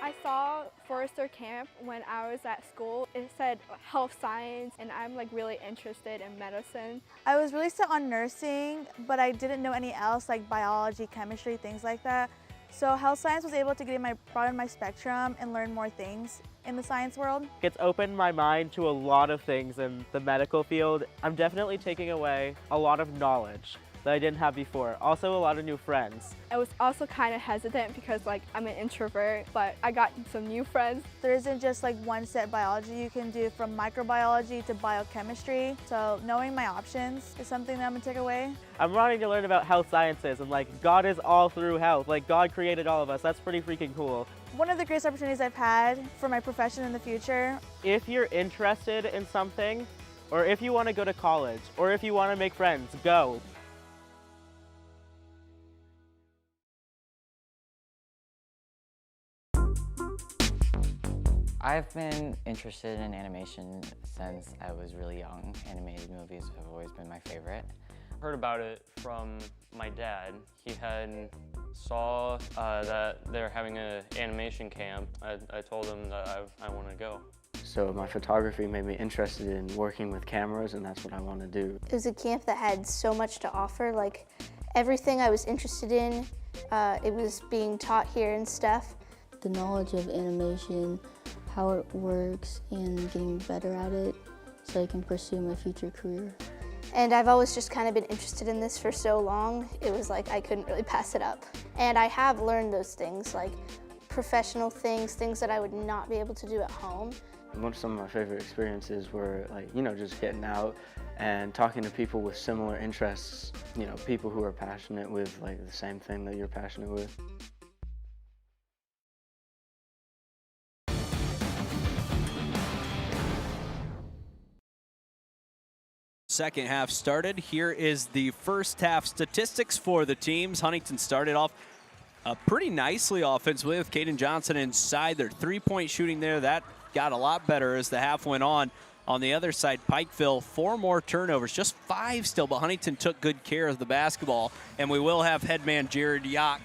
O: I saw Forester Camp when I was at school. It said health science, and I'm like really interested in medicine.
F: I was really set on nursing, but I didn't know any else like biology, chemistry, things like that. So health science was able to broaden my spectrum and learn more things in the science world.
K: It's opened my mind to a lot of things in the medical field. I'm definitely taking away a lot of knowledge that I didn't have before. Also a lot of new friends.
O: I was also kind of hesitant because like I'm an introvert, but I got some new friends.
F: There isn't just like one set biology you can do, from microbiology to biochemistry. So knowing my options is something that I'm gonna take away.
K: I'm wanting to learn about health sciences and like God is all through health. Like God created all of us. That's pretty freaking cool.
F: One of the greatest opportunities I've had for my profession in the future.
K: If you're interested in something, or if you want to go to college, or if you want to make friends, go.
U: I've been interested in animation since I was really young. Animated movies have always been my favorite.
V: Heard about it from my dad. He had saw that they're having an animation camp. I told him that I want to go.
P: So my photography made me interested in working with cameras, and that's what I want to do.
M: It was a camp that had so much to offer, like everything I was interested in, it was being taught here and stuff.
S: The knowledge of animation, how it works, and getting better at it so I can pursue my future career.
M: And I've always just kind of been interested in this for so long, it was like I couldn't really pass it up. And I have learned those things, like professional things, things that I would not be able to do at home.
P: Some of my favorite experiences were like, you know, just getting out and talking to people with similar interests, you know, people who are passionate with like the same thing that you're passionate with.
B: Second half started. Here is the first half statistics for the teams. Huntington started off pretty nicely offensively with Caden Johnson inside. Their three-point shooting there, that got a lot better as the half went on. On the other side, Pikeville, 4 more turnovers, just 5 still, but Huntington took good care of the basketball. And we will have headman Jared Yock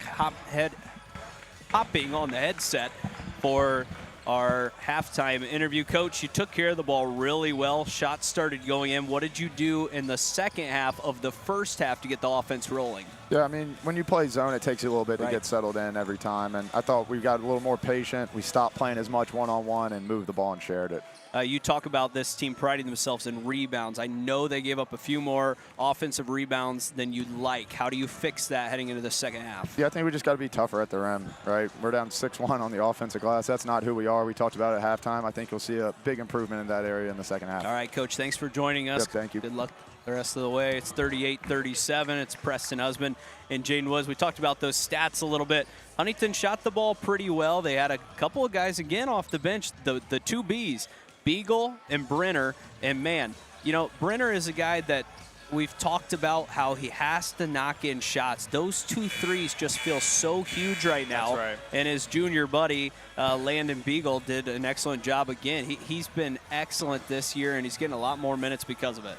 B: hopping on the headset for our halftime interview. Coach, you took care of the ball really well. Shots started going in. What did you do in the second half of the first half to get the offense rolling?
W: Yeah, I mean, when you play zone, it takes you a little bit to get settled in every time. And I thought we got a little more patient. We stopped playing as much one-on-one and moved the ball and shared it.
B: You talk about this team priding themselves in rebounds. I know they gave up a few more offensive rebounds than you'd like. How do you fix that heading into the second half?
W: Yeah, I think we just got to be tougher at the rim, right? We're down 6-1 on the offensive glass. That's not who we are. We talked about it at halftime. I think you'll see a big improvement in that area in the second half.
B: All right, Coach, thanks for joining us.
W: Yep, thank you.
B: Good luck the rest of the way. It's 38-37. It's Preston Husband and Jaden Woods. We talked about those stats a little bit. Huntington shot the ball pretty well. They had a couple of guys again off the bench, the two Bs, Beagle and Brenner. And man, you know, Brenner is a guy that we've talked about how he has to knock in shots. Those 2 threes just feel so huge right now.
C: That's right.
B: And his junior buddy, Landon Beagle, did an excellent job again. He's been excellent this year, and he's getting a lot more minutes because of it.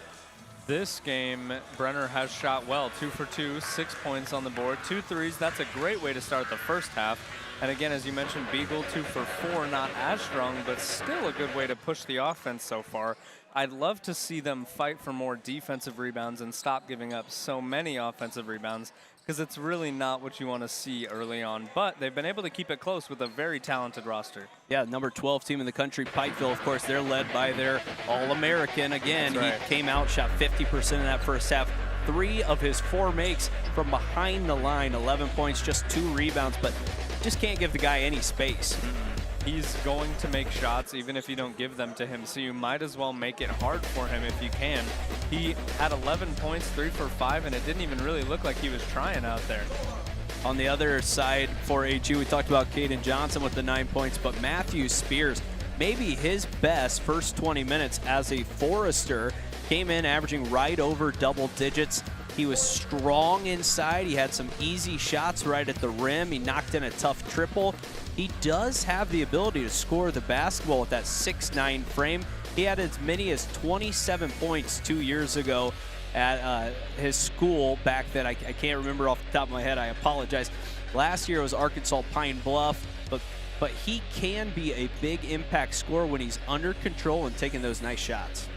C: This game, Brenner has shot well, 2 for 2, 6 points on the board, 2 threes. That's a great way to start the first half. And again, as you mentioned, Beagle 2 for 4, not as strong, but still a good way to push the offense so far. I'd love to see them fight for more defensive rebounds and stop giving up so many offensive rebounds, because it's really not what you want to see early on. But they've been able to keep it close with a very talented roster.
B: Yeah, number 12 team in the country, Pikeville, of course, they're led by their All-American. Again,
C: That's right.
B: He came out, shot 50% in that first half. 3 of his 4 makes from behind the line, 11 points, just 2 rebounds, but just can't give the guy any space.
C: He's going to make shots even if you don't give them to him, so you might as well make it hard for him if you can. He had 11 points, 3 for 5, and it didn't even really look like he was trying out there.
B: On the other side for HU, we talked about Caden Johnson with the 9 points, but Matthew Spears, maybe his best first 20 minutes as a Forester, came in averaging right over double digits. He was strong inside. He had some easy shots right at the rim. He knocked in a tough triple. He does have the ability to score the basketball with that 6'9" frame. He had as many as 27 points 2 years ago at his school back then. I can't remember off the top of my head. I apologize. Last year it was Arkansas Pine Bluff, but he can be a big impact scorer when he's under control and taking those nice shots.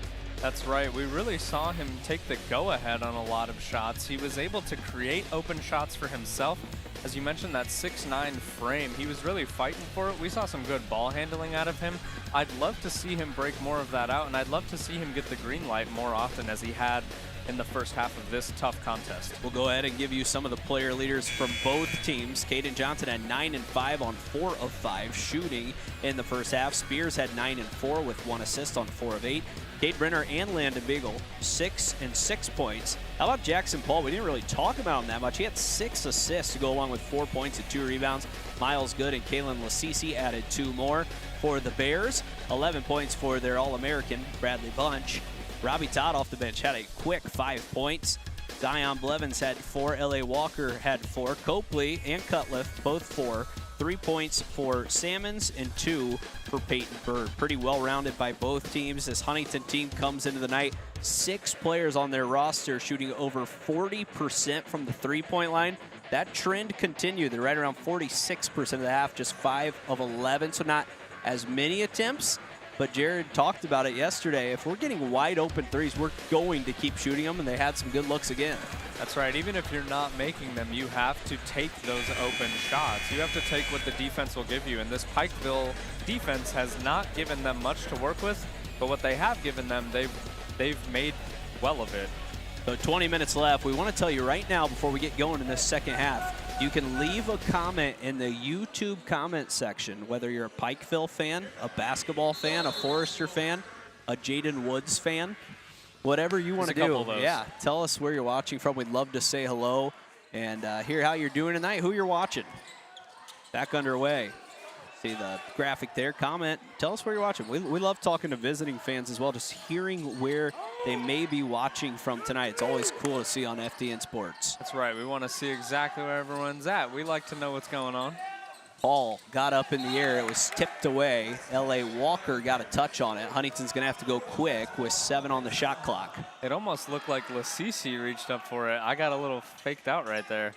C: That's right. We really saw him take the go-ahead on a lot of shots. He was able to create open shots for himself. As you mentioned, that 6'9" frame, he was really fighting for it. We saw some good ball handling out of him. I'd love to see him break more of that out, and I'd love to see him get the green light more often as he had in the first half of this tough contest.
B: We'll go ahead and give you some of the player leaders from both teams. Caden Johnson had 9 and 5 on 4 of 5 shooting in the first half. Spears had 9 and 4 with 1 assist on 4 of 8. Cade Brenner and Landon Beagle, 6 and 6 points. How about Jackson Paul? We didn't really talk about him that much. He had 6 assists to go along with 4 points and 2 rebounds. Miles Good and Kalen Lasisi added 2 more for the Bears. 11 points for their All-American, Bradley Bunch. Robbie Todd off the bench had a quick 5 points. Zion Blevins had 4. L.A. Walker had 4. Copley and Cutliff both 4. 3 points for Salmons and 2 for Peyton Bird. Pretty well-rounded by both teams. This Huntington team comes into the night, 6 players on their roster shooting over 40% from the three-point line. That trend continued. They're right around 46% of the half, just 5 of 11, so not as many attempts. But Jared talked about it yesterday. If we're getting wide open threes, we're going to keep shooting them, and they had some good looks again.
C: That's right. Even if you're not making them, you have to take those open shots. You have to take what the defense will give you. And this Pikeville defense has not given them much to work with, but what they have given them, they've made well of it.
B: So 20 minutes left. We want to tell you right now before we get going in this second half, you can leave a comment in the YouTube comment section, whether you're a Pikeville fan, a basketball fan, a Forester fan, a Jaden Woods fan, whatever you want to do. Yeah, tell us where you're watching from. We'd love to say hello and hear how you're doing tonight, who you're watching. Back underway. See the graphic there. Comment. Tell us where you're watching. We love talking to visiting fans as well, just hearing where they may be watching from tonight. It's always cool to see on FDN Sports.
C: That's right. We want to see exactly where everyone's at. We like to know what's going on.
B: Ball got up in the air. It was tipped away. L.A. Walker got a touch on it. Huntington's going to have to go quick with 7 on the shot clock.
C: It almost looked like Lasisi reached up for it. I got a little faked out right there.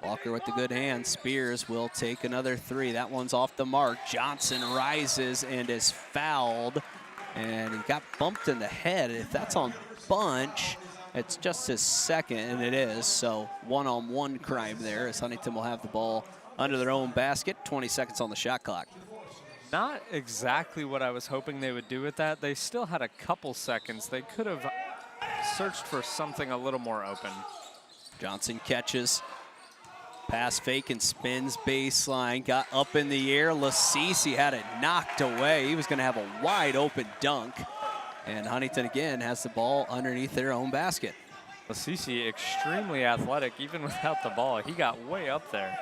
B: Walker with the good hand. Spears will take another 3. That one's off the mark. Johnson rises and is fouled. And he got bumped in the head. If that's on Bunch, it's just his second, and it is. So one-on-one crime there as Huntington will have the ball under their own basket. 20 seconds on the shot clock.
C: Not exactly what I was hoping they would do with that. They still had a couple seconds. They could have searched for something a little more open.
B: Johnson catches. Pass fake and spins baseline, got up in the air. Lasisi had it knocked away. He was going to have a wide open dunk. And Huntington again has the ball underneath their own basket.
C: Lasisi extremely athletic, even without the ball. He got way up there.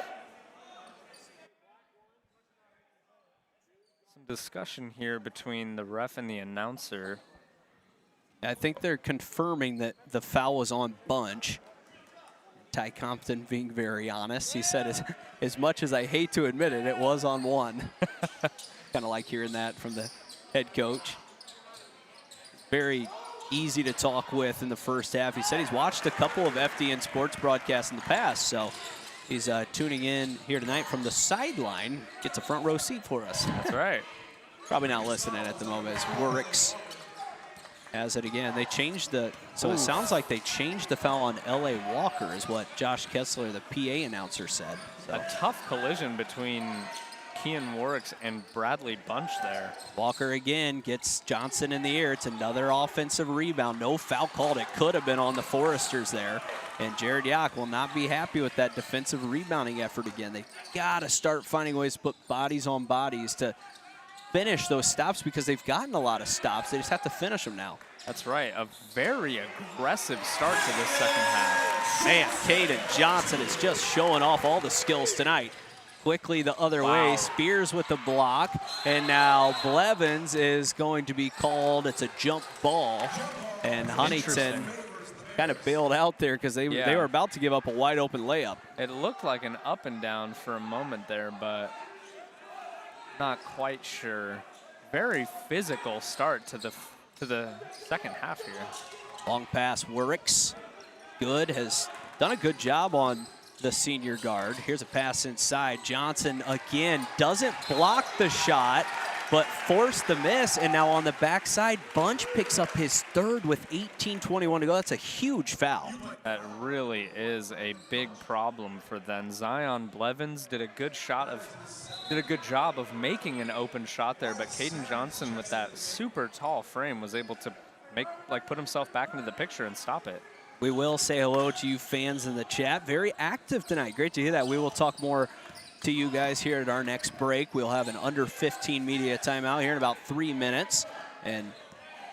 C: Some discussion here between the ref and the announcer.
B: I think they're confirming that the foul was on Bunch. Ty Compton being very honest. He said, as much as I hate to admit it, it was on one. Kind of like hearing that from the head coach. Very easy to talk with in the first half. He said he's watched a couple of FDN sports broadcasts in the past, so he's tuning in here tonight from the sideline. Gets a front row seat for us.
C: That's right.
B: Probably not listening at the moment as Warwicks has it again. They changed the, so it sounds like they changed the foul on L.A. Walker is what Josh Kessler, the PA announcer, said. So.
C: A tough collision between Kean Warwicks and Bradley Bunch there.
B: Walker again gets Johnson in the air. It's another offensive rebound. No foul called. It could have been on the Foresters there. And Jared Yock will not be happy with that defensive rebounding effort again. They got to start finding ways to put bodies on bodies to finish those stops because they've gotten a lot of stops. They just have to finish them now.
C: That's right. A very aggressive start to this second half.
B: Man, Caden Johnson is just showing off all the skills tonight. Quickly the other way. Spears with the block. And now Blevins is going to be called. It's a jump ball. And Huntington kind of bailed out there because they were about to give up a wide open layup.
C: It looked like an up and down for a moment there, but not quite sure. Very physical start to the second half here.
B: Long pass, Warwicks. Good, has done a good job on the senior guard. Here's a pass inside. Johnson again doesn't block the shot, but forced the miss. And now on the backside, Bunch picks up his third with 18:21 to go. That's a huge foul.
C: That really is a big problem for them. Zion Blevins did a good job of making an open shot there, but Caden Johnson with that super tall frame was able to put himself back into the picture and stop it.
B: We will say hello to you fans in the chat. Very active tonight. Great to hear that. We will talk more to you guys here at our next break. We'll have an under 15 media timeout here in about 3 minutes. And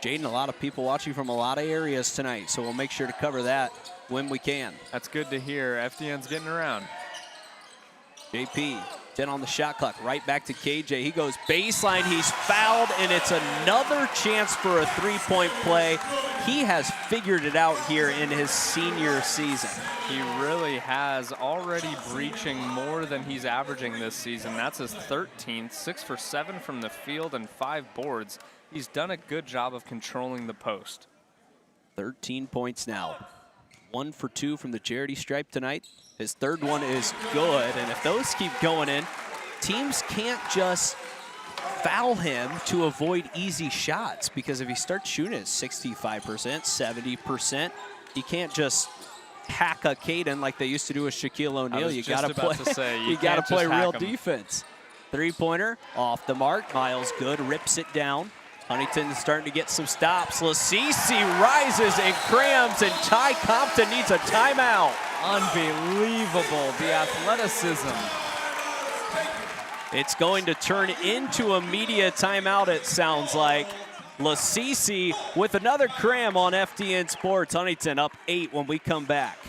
B: Jaden, a lot of people watching from a lot of areas tonight, so we'll make sure to cover that when we can.
C: That's good to hear. FDN's getting around.
B: JP, 10 on the shot clock, right back to KJ. He goes baseline, he's fouled, and it's another chance for a three-point play. He has figured it out here in his senior season.
C: He really has, already breaching more than he's averaging this season. That's his 13th, 6 for 7 from the field and 5 boards. He's done a good job of controlling the post.
B: 13 points now. 1 for 2 from the charity stripe tonight. His third one is good, and if those keep going in, teams can't just foul him to avoid easy shots, because if he starts shooting at 65%, 70%, you can't just hack a Caden like they used to do with Shaquille O'Neal. You got to play. You got to play real defense. Three-pointer off the mark. Miles Good rips it down. Huntington is starting to get some stops. Lasisi rises and crams, and Ty Compton needs a timeout.
C: Unbelievable, the athleticism.
B: It's going to turn into a media timeout, it sounds like. Lasisi with another cram on FDN Sports. Huntington up 8 when we come back.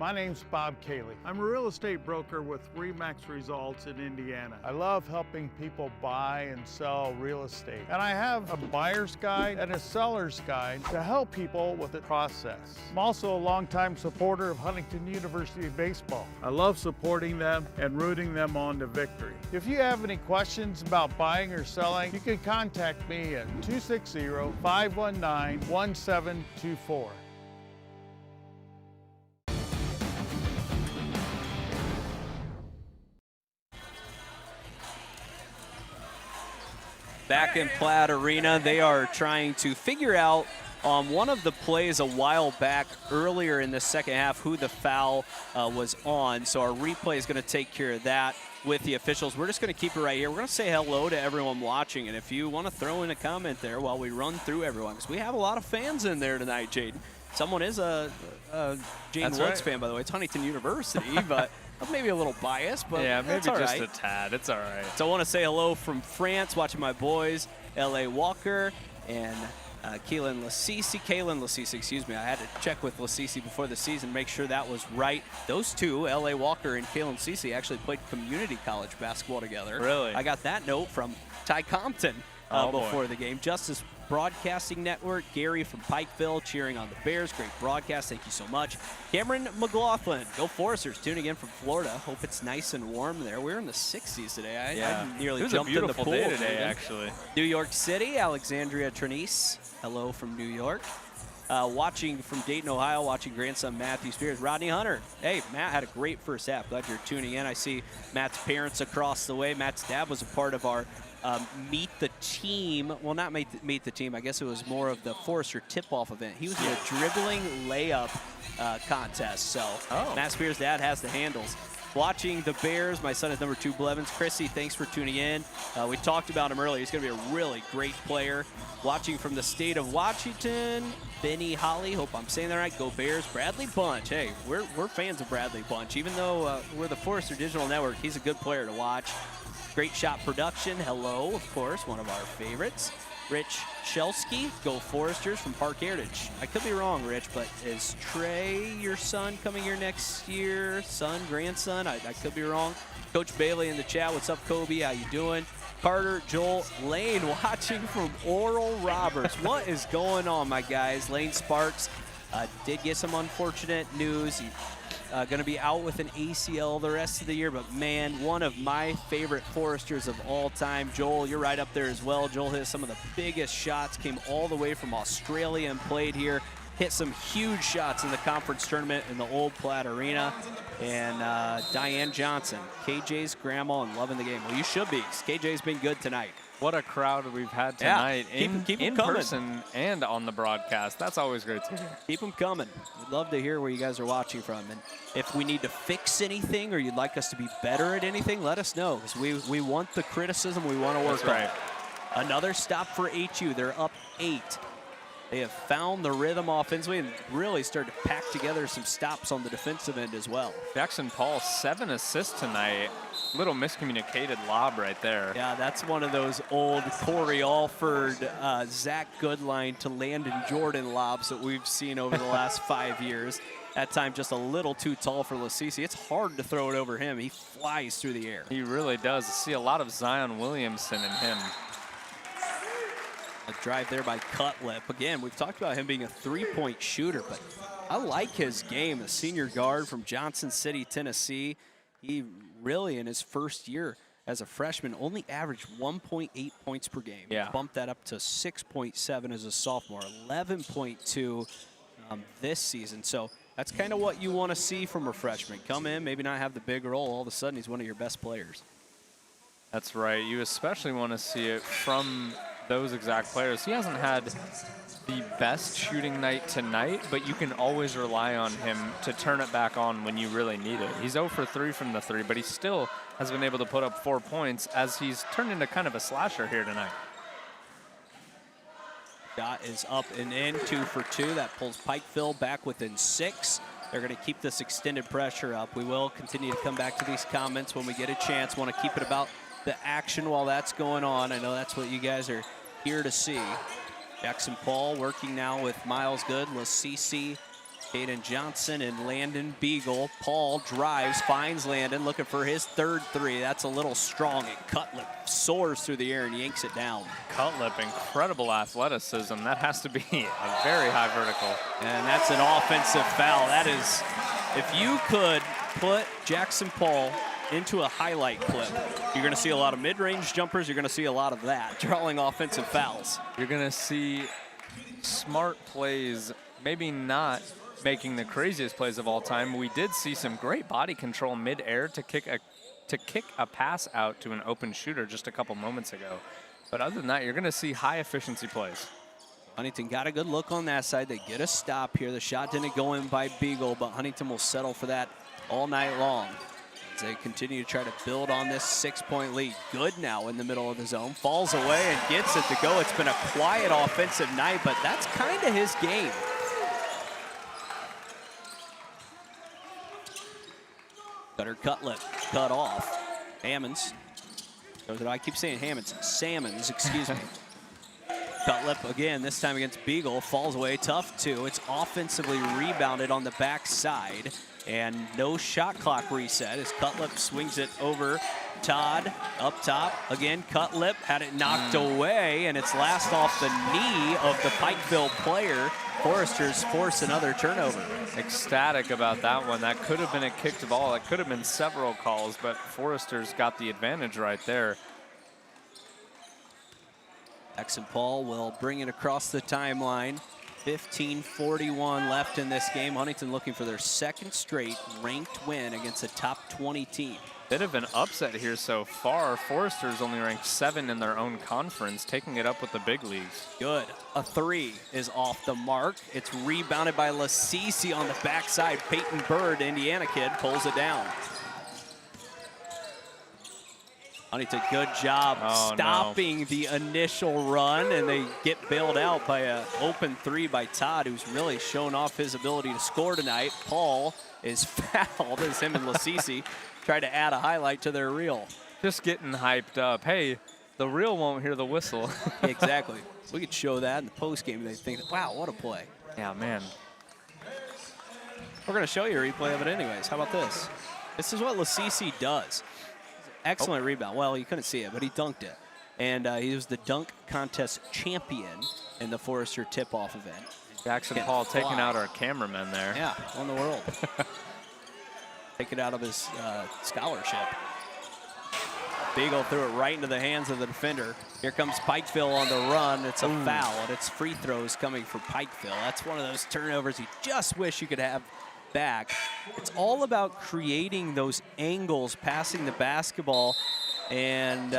D: My name's Bob Cayley. I'm a real estate broker with RE/MAX Results in Indiana. I love helping people buy and sell real estate. And I have a buyer's guide and a seller's guide to help people with the process. I'm also a longtime supporter of Huntington University Baseball. I love supporting them and rooting them on to victory. If you have any questions about buying or selling, you can contact me at 260-519-1724.
B: Back in Platt Arena, they are trying to figure out on one of the plays a while back earlier in the second half who the foul was on. So our replay is going to take care of that with the officials. We're just going to keep it right here. We're going to say hello to everyone watching, and if you want to throw in a comment there while we run through everyone, because we have a lot of fans in there tonight, Jaden. Someone is a Jane Woods fan, by the way. It's Huntington University, but maybe a little biased, but
C: yeah, maybe
B: that's all
C: just
B: right.
C: a tad. It's all right.
B: So I want to say hello from France, watching my boys, L.A. Walker and Kaylin Lasisi, excuse me. I had to check with Lasisi before the season, make sure that was right. Those two, L.A. Walker and Kaylin Lasisi, actually played community college basketball together.
C: Really?
B: I got that note from Ty Compton before the game. Justice Broadcasting Network, Gary from Pikeville cheering on the Bears. Great broadcast. Thank you so much. Cameron McLaughlin, go Foresters, tuning in from Florida. Hope it's nice and warm there. We're in the 60s today. I nearly jumped in the pool.
C: It was a beautiful day today, actually.
B: New York City, Alexandria Trenice. Hello from New York. Watching from Dayton, Ohio, watching grandson Matthew Spears. Rodney Hunter. Hey, Matt had a great first half. Glad you're tuning in. I see Matt's parents across the way. Matt's dad was a part of our meet the team. Well, not meet the team. I guess it was more of the Forester tip-off event. He was in a dribbling layup contest. So Matt Spears' dad has the handles. Watching the Bears, my son is number 2, Blevins. Chrissy, thanks for tuning in. We talked about him earlier. He's going to be a really great player. Watching from the state of Washington, Benny Holly. Hope I'm saying that right. Go Bears. Bradley Bunch. Hey, we're fans of Bradley Bunch. Even though we're the Forester Digital Network, he's a good player to watch. Great Shot Production. Hello, of course, one of our favorites. Rich Shelsky, go Foresters from Park Heritage. I could be wrong, Rich, but is Trey your son coming here next year? Son, grandson? I could be wrong. Coach Bailey in the chat. What's up, Kobe? How you doing? Carter, Joel, Lane watching from Oral Roberts. What is going on, my guys? Lane Sparks did get some unfortunate news. Going to be out with an ACL the rest of the year, but man, one of my favorite Foresters of all time. Joel, you're right up there as well. Joel hit some of the biggest shots, came all the way from Australia and played here. Hit some huge shots in the conference tournament in the old Platt Arena. And Diane Johnson, KJ's grandma and loving the game. Well, you should be, because KJ's been good tonight.
C: What a crowd we've had tonight
B: keep
C: in
B: coming.
C: person and on the broadcast. That's always great to hear.
B: Keep them coming. We'd love to hear where you guys are watching from. And if we need to fix anything or you'd like us to be better at anything, let us know, because we want the criticism. We want to work on it. Another stop for HU. They're up 8. They have found the rhythm offensively and really started to pack together some stops on the defensive end as well.
C: Jackson Paul, 7 assists tonight. Little miscommunicated lob right there.
B: Yeah, that's one of those old Corey Alford, Zach Goodline to Landon Jordan lobs that we've seen over the last 5 years. That time just a little too tall for Lasisi. It's hard to throw it over him. He flies through the air.
C: He really does. I see a lot of Zion Williamson in him.
B: A drive there by Cutlip. Again, we've talked about him being a three-point shooter, but I like his game. A senior guard from Johnson City, Tennessee. He really, in his first year as a freshman, only averaged 1.8 points per game.
C: Yeah.
B: Bumped that up to 6.7 as a sophomore, 11.2 this season. So that's kind of what you want to see from a freshman. Come in, maybe not have the big role. All of a sudden, he's one of your best players.
C: That's right. You especially want to see it from those exact players. He hasn't had the best shooting night tonight, but you can always rely on him to turn it back on when you really need it. He's 0 for 3 from the 3, but he still has been able to put up 4 points as he's turned into kind of a slasher here tonight.
B: Shot is up and in, 2 for 2. That pulls Pikeville back within 6. They're going to keep this extended pressure up. We will continue to come back to these comments when we get a chance. Want to keep it about the action while that's going on. I know that's what you guys are here to see. Jackson Paul working now with Miles Good, Lasisi, Caden Johnson and Landon Beagle. Paul drives, finds Landon, looking for his third three. That's a little strong, and Cutlip soars through the air and yanks it down.
C: Cutlip, incredible athleticism. That has to be a very high vertical.
B: And that's an offensive foul. That is, if you could put Jackson Paul into a highlight clip, you're going to see a lot of mid-range jumpers. You're going to see a lot of that, drawing offensive fouls.
C: You're going to see smart plays, maybe not making the craziest plays of all time. We did see some great body control mid-air to kick a pass out to an open shooter just a couple moments ago. But other than that, you're going to see high efficiency plays.
B: Huntington got a good look on that side. They get a stop here. The shot didn't go in by Beagle, but Huntington will settle for that all night long as they continue to try to build on this 6-point lead. Good now in the middle of the zone. Falls away and gets it to go. It's been a quiet offensive night, but that's kind of his game. Cutter Cutlip cut off. Hammonds. I keep saying Hammonds. Salmons, excuse me. Cutlip again, this time against Beagle. Falls away, tough too. It's offensively rebounded on the backside. And no shot clock reset as Cutlip swings it over. Todd up top. Again, Cutlip had it knocked away, and it's last off the knee of the Pikeville player. Foresters force another turnover.
C: Ecstatic about that one. That could have been a kicked ball. That could have been several calls, but Foresters got the advantage right there.
B: Jackson Paul will bring it across the timeline. 15:41 left in this game. Huntington looking for their second straight ranked win against a top 20 team.
C: Bit of an upset here so far. Foresters only ranked 7 in their own conference, taking it up with the big leagues.
B: Good. A three is off the mark. It's rebounded by Lasisi on the backside. Peyton Bird, Indiana kid, pulls it down. Huntington, good job stopping the initial run, and they get bailed out by an open three by Todd, who's really shown off his ability to score tonight. Paul is fouled as him and Lasisi try to add a highlight to their reel.
C: Just getting hyped up. Hey, the reel won't hear the whistle.
B: Exactly. We could show that in the post game. They think, wow, what a play.
C: Yeah, man.
B: We're going to show you a replay of it anyways. How about this? This is what Lasisi does. Excellent rebound. Well, you couldn't see it, but he dunked it. And he was the dunk contest champion in the Forester tip-off event.
C: Jackson Paul taking out our cameraman there.
B: Yeah, on the world. Take it out of his scholarship. Beagle threw it right into the hands of the defender. Here comes Pikeville on the run. It's a foul, and it's free throws coming for Pikeville. That's one of those turnovers you just wish you could have back. It's all about creating those angles, passing the basketball, and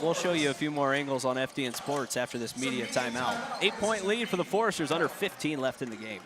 B: we'll show you a few more angles on FDN Sports after this media timeout. 8-point lead for the Foresters, under 15 left in the game.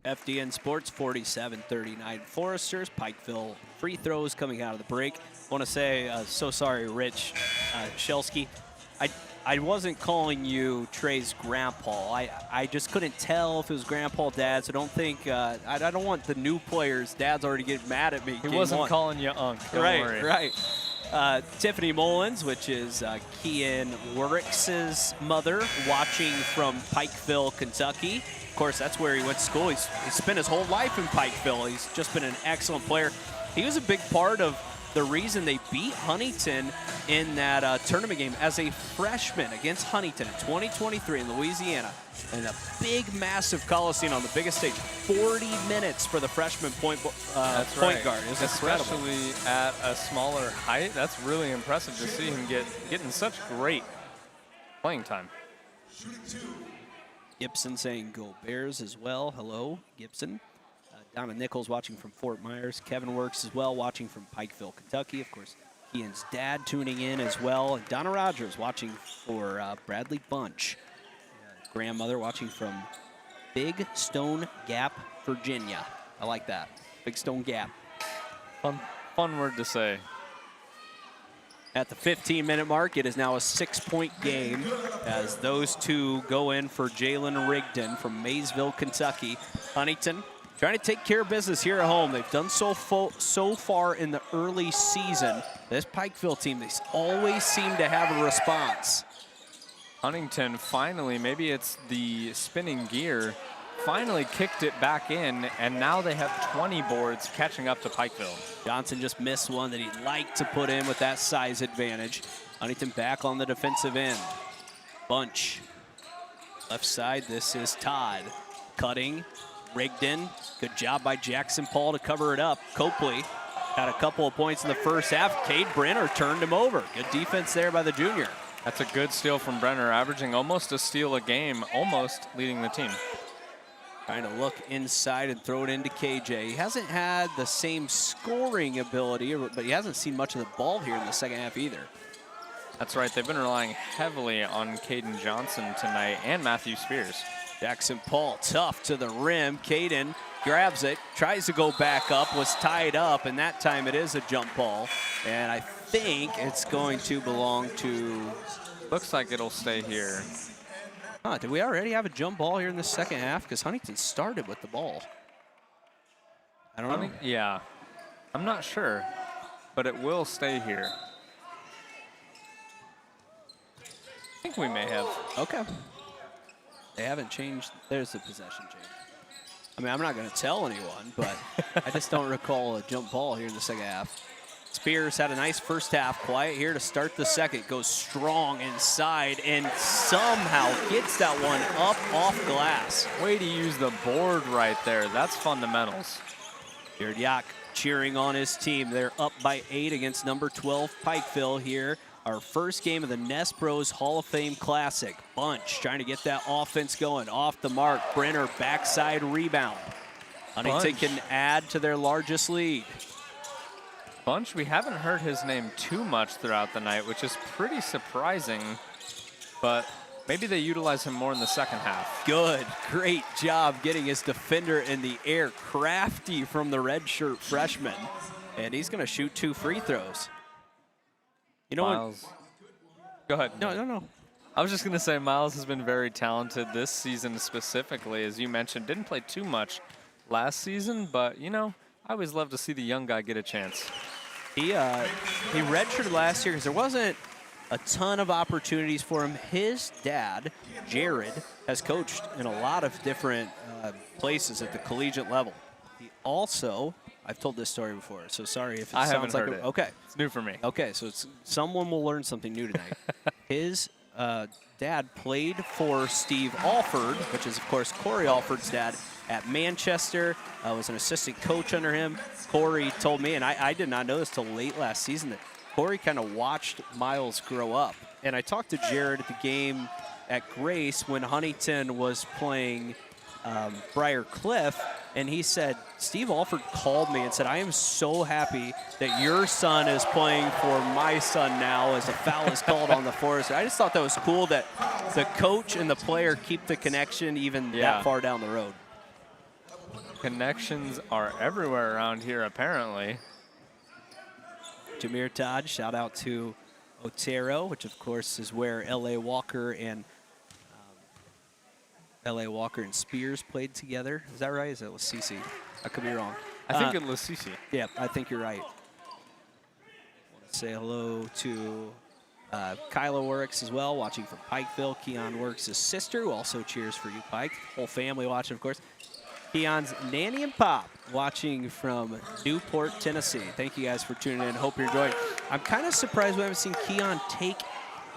B: FDN Sports 47-39 Foresters. Pikeville free throws coming out of the break. I want to say, so sorry, Rich Shelsky. I wasn't calling you Trey's grandpa. I just couldn't tell if it was grandpa, dad, so don't think, I don't want the new players' dads already get mad at me.
C: He wasn't calling you Unc, don't worry.
B: Right. Tiffany Mullins, which is Kian Warwick's mother, watching from Pikeville, Kentucky. Of course, that's where he went to school. He's spent his whole life in Pikeville. He's just been an excellent player. He was a big part of the reason they beat Huntington in that tournament game as a freshman against Huntington in 2023 in Louisiana. And a big, massive Coliseum on the biggest stage. 40 minutes for the freshman point guard. It was incredible.
C: Especially at a smaller height. That's really impressive to see him getting such great playing time.
B: Gibson saying go Bears as well. Hello, Gibson. Donna Nichols watching from Fort Myers. Kevin Works as well, watching from Pikeville, Kentucky. Of course, Ian's dad tuning in as well. And Donna Rogers watching for Bradley Bunch. Grandmother watching from Big Stone Gap, Virginia. I like that. Big Stone Gap.
C: Fun word to say.
B: At the 15-minute mark, it is now a 6-point game as those two go in for Jalen Rigdon from Maysville, Kentucky. Huntington trying to take care of business here at home. They've done so far in the early season. This Pikeville team, they always seem to have a response.
C: Huntington finally, maybe it's the spinning gear, finally kicked it back in, and now they have 20 boards catching up to Pikeville.
B: Johnson just missed one that he'd like to put in with that size advantage. Huntington back on the defensive end. Bunch. Left side, this is Todd. Cutting, Rigdon. Good job by Jackson Paul to cover it up. Copley had a couple of points in the first half. Cade Brenner turned him over. Good defense there by the junior.
C: That's a good steal from Brenner, averaging almost a steal a game, almost leading the team.
B: Trying to look inside and throw it into KJ. He hasn't had the same scoring ability, but he hasn't seen much of the ball here in the second half either.
C: That's right. They've been relying heavily on Caden Johnson tonight and Matthew Spears.
B: Jackson Paul tough to the rim. Caden grabs it, tries to go back up, was tied up, and that time it is a jump ball. And I think it's going to belong to...
C: Looks like it'll stay here.
B: Huh, did we already have a jump ball here in the second half? Because Huntington started with the ball. I don't know.
C: Yeah, I'm not sure, but it will stay here. I think we may have.
B: Okay. They haven't changed. There's the possession change. I mean, I'm not going to tell anyone, but I just don't recall a jump ball here in the second half. Spears had a nice first half, quiet here to start the second. Goes strong inside and somehow gets that one up off glass.
C: Way to use the board right there. That's fundamentals.
B: Jared Yock cheering on his team. They're up by 8 against number 12 Pikeville here. Our first game of the Nest Bros Hall of Fame Classic. Bunch trying to get that offense going. Off the mark. Brenner backside rebound. Huntington can add to their largest lead.
C: Bunch, we haven't heard his name too much throughout the night, which is pretty surprising, but maybe they utilize him more in the second half.
B: Good, great job getting his defender in the air. Crafty from the redshirt freshman, and he's going to shoot 2 free throws. You know
C: Miles. Go ahead.
B: No.
C: I was just going to say Miles has been very talented this season specifically. As you mentioned, didn't play too much last season, but, you know, I always love to see the young guy get a chance.
B: He redshirted last year because there wasn't a ton of opportunities for him. His dad, Jared, has coached in a lot of different places at the collegiate level. He also, I've told this story before, so sorry if it sounds like
C: it.
B: Okay.
C: It's new for me.
B: Okay, so someone will learn something new tonight. His dad played for Steve Alford, which is, of course, Corey Alford's dad, at Manchester. Was an assistant coach under him. Corey told me, and I did not know this till late last season, that Corey kind of watched Miles grow up. And I talked to Jared at the game at Grace when Huntington was playing Briar Cliff, and he said, Steve Alford called me and said, I am so happy that your son is playing for my son now as a foul is called on the Forest. I just thought that was cool that the coach and the player keep the connection even that far down the road.
C: Connections are everywhere around here, apparently.
B: Jameer Todd, shout out to Otero, which of course is where L.A. Walker and Spears played together. Is that right? Is that Lasisi? I could be wrong.
C: I think it was Lasisi.
B: Yeah, I think you're right. Want to say hello to Kyla Works as well, watching from Pikeville. Keon Works' sister, who also cheers for you, Pike. Whole family watching, of course. Keon's nanny and pop watching from Newport, Tennessee. Thank you guys for tuning in. Hope you're enjoying. I'm kind of surprised we haven't seen Keon take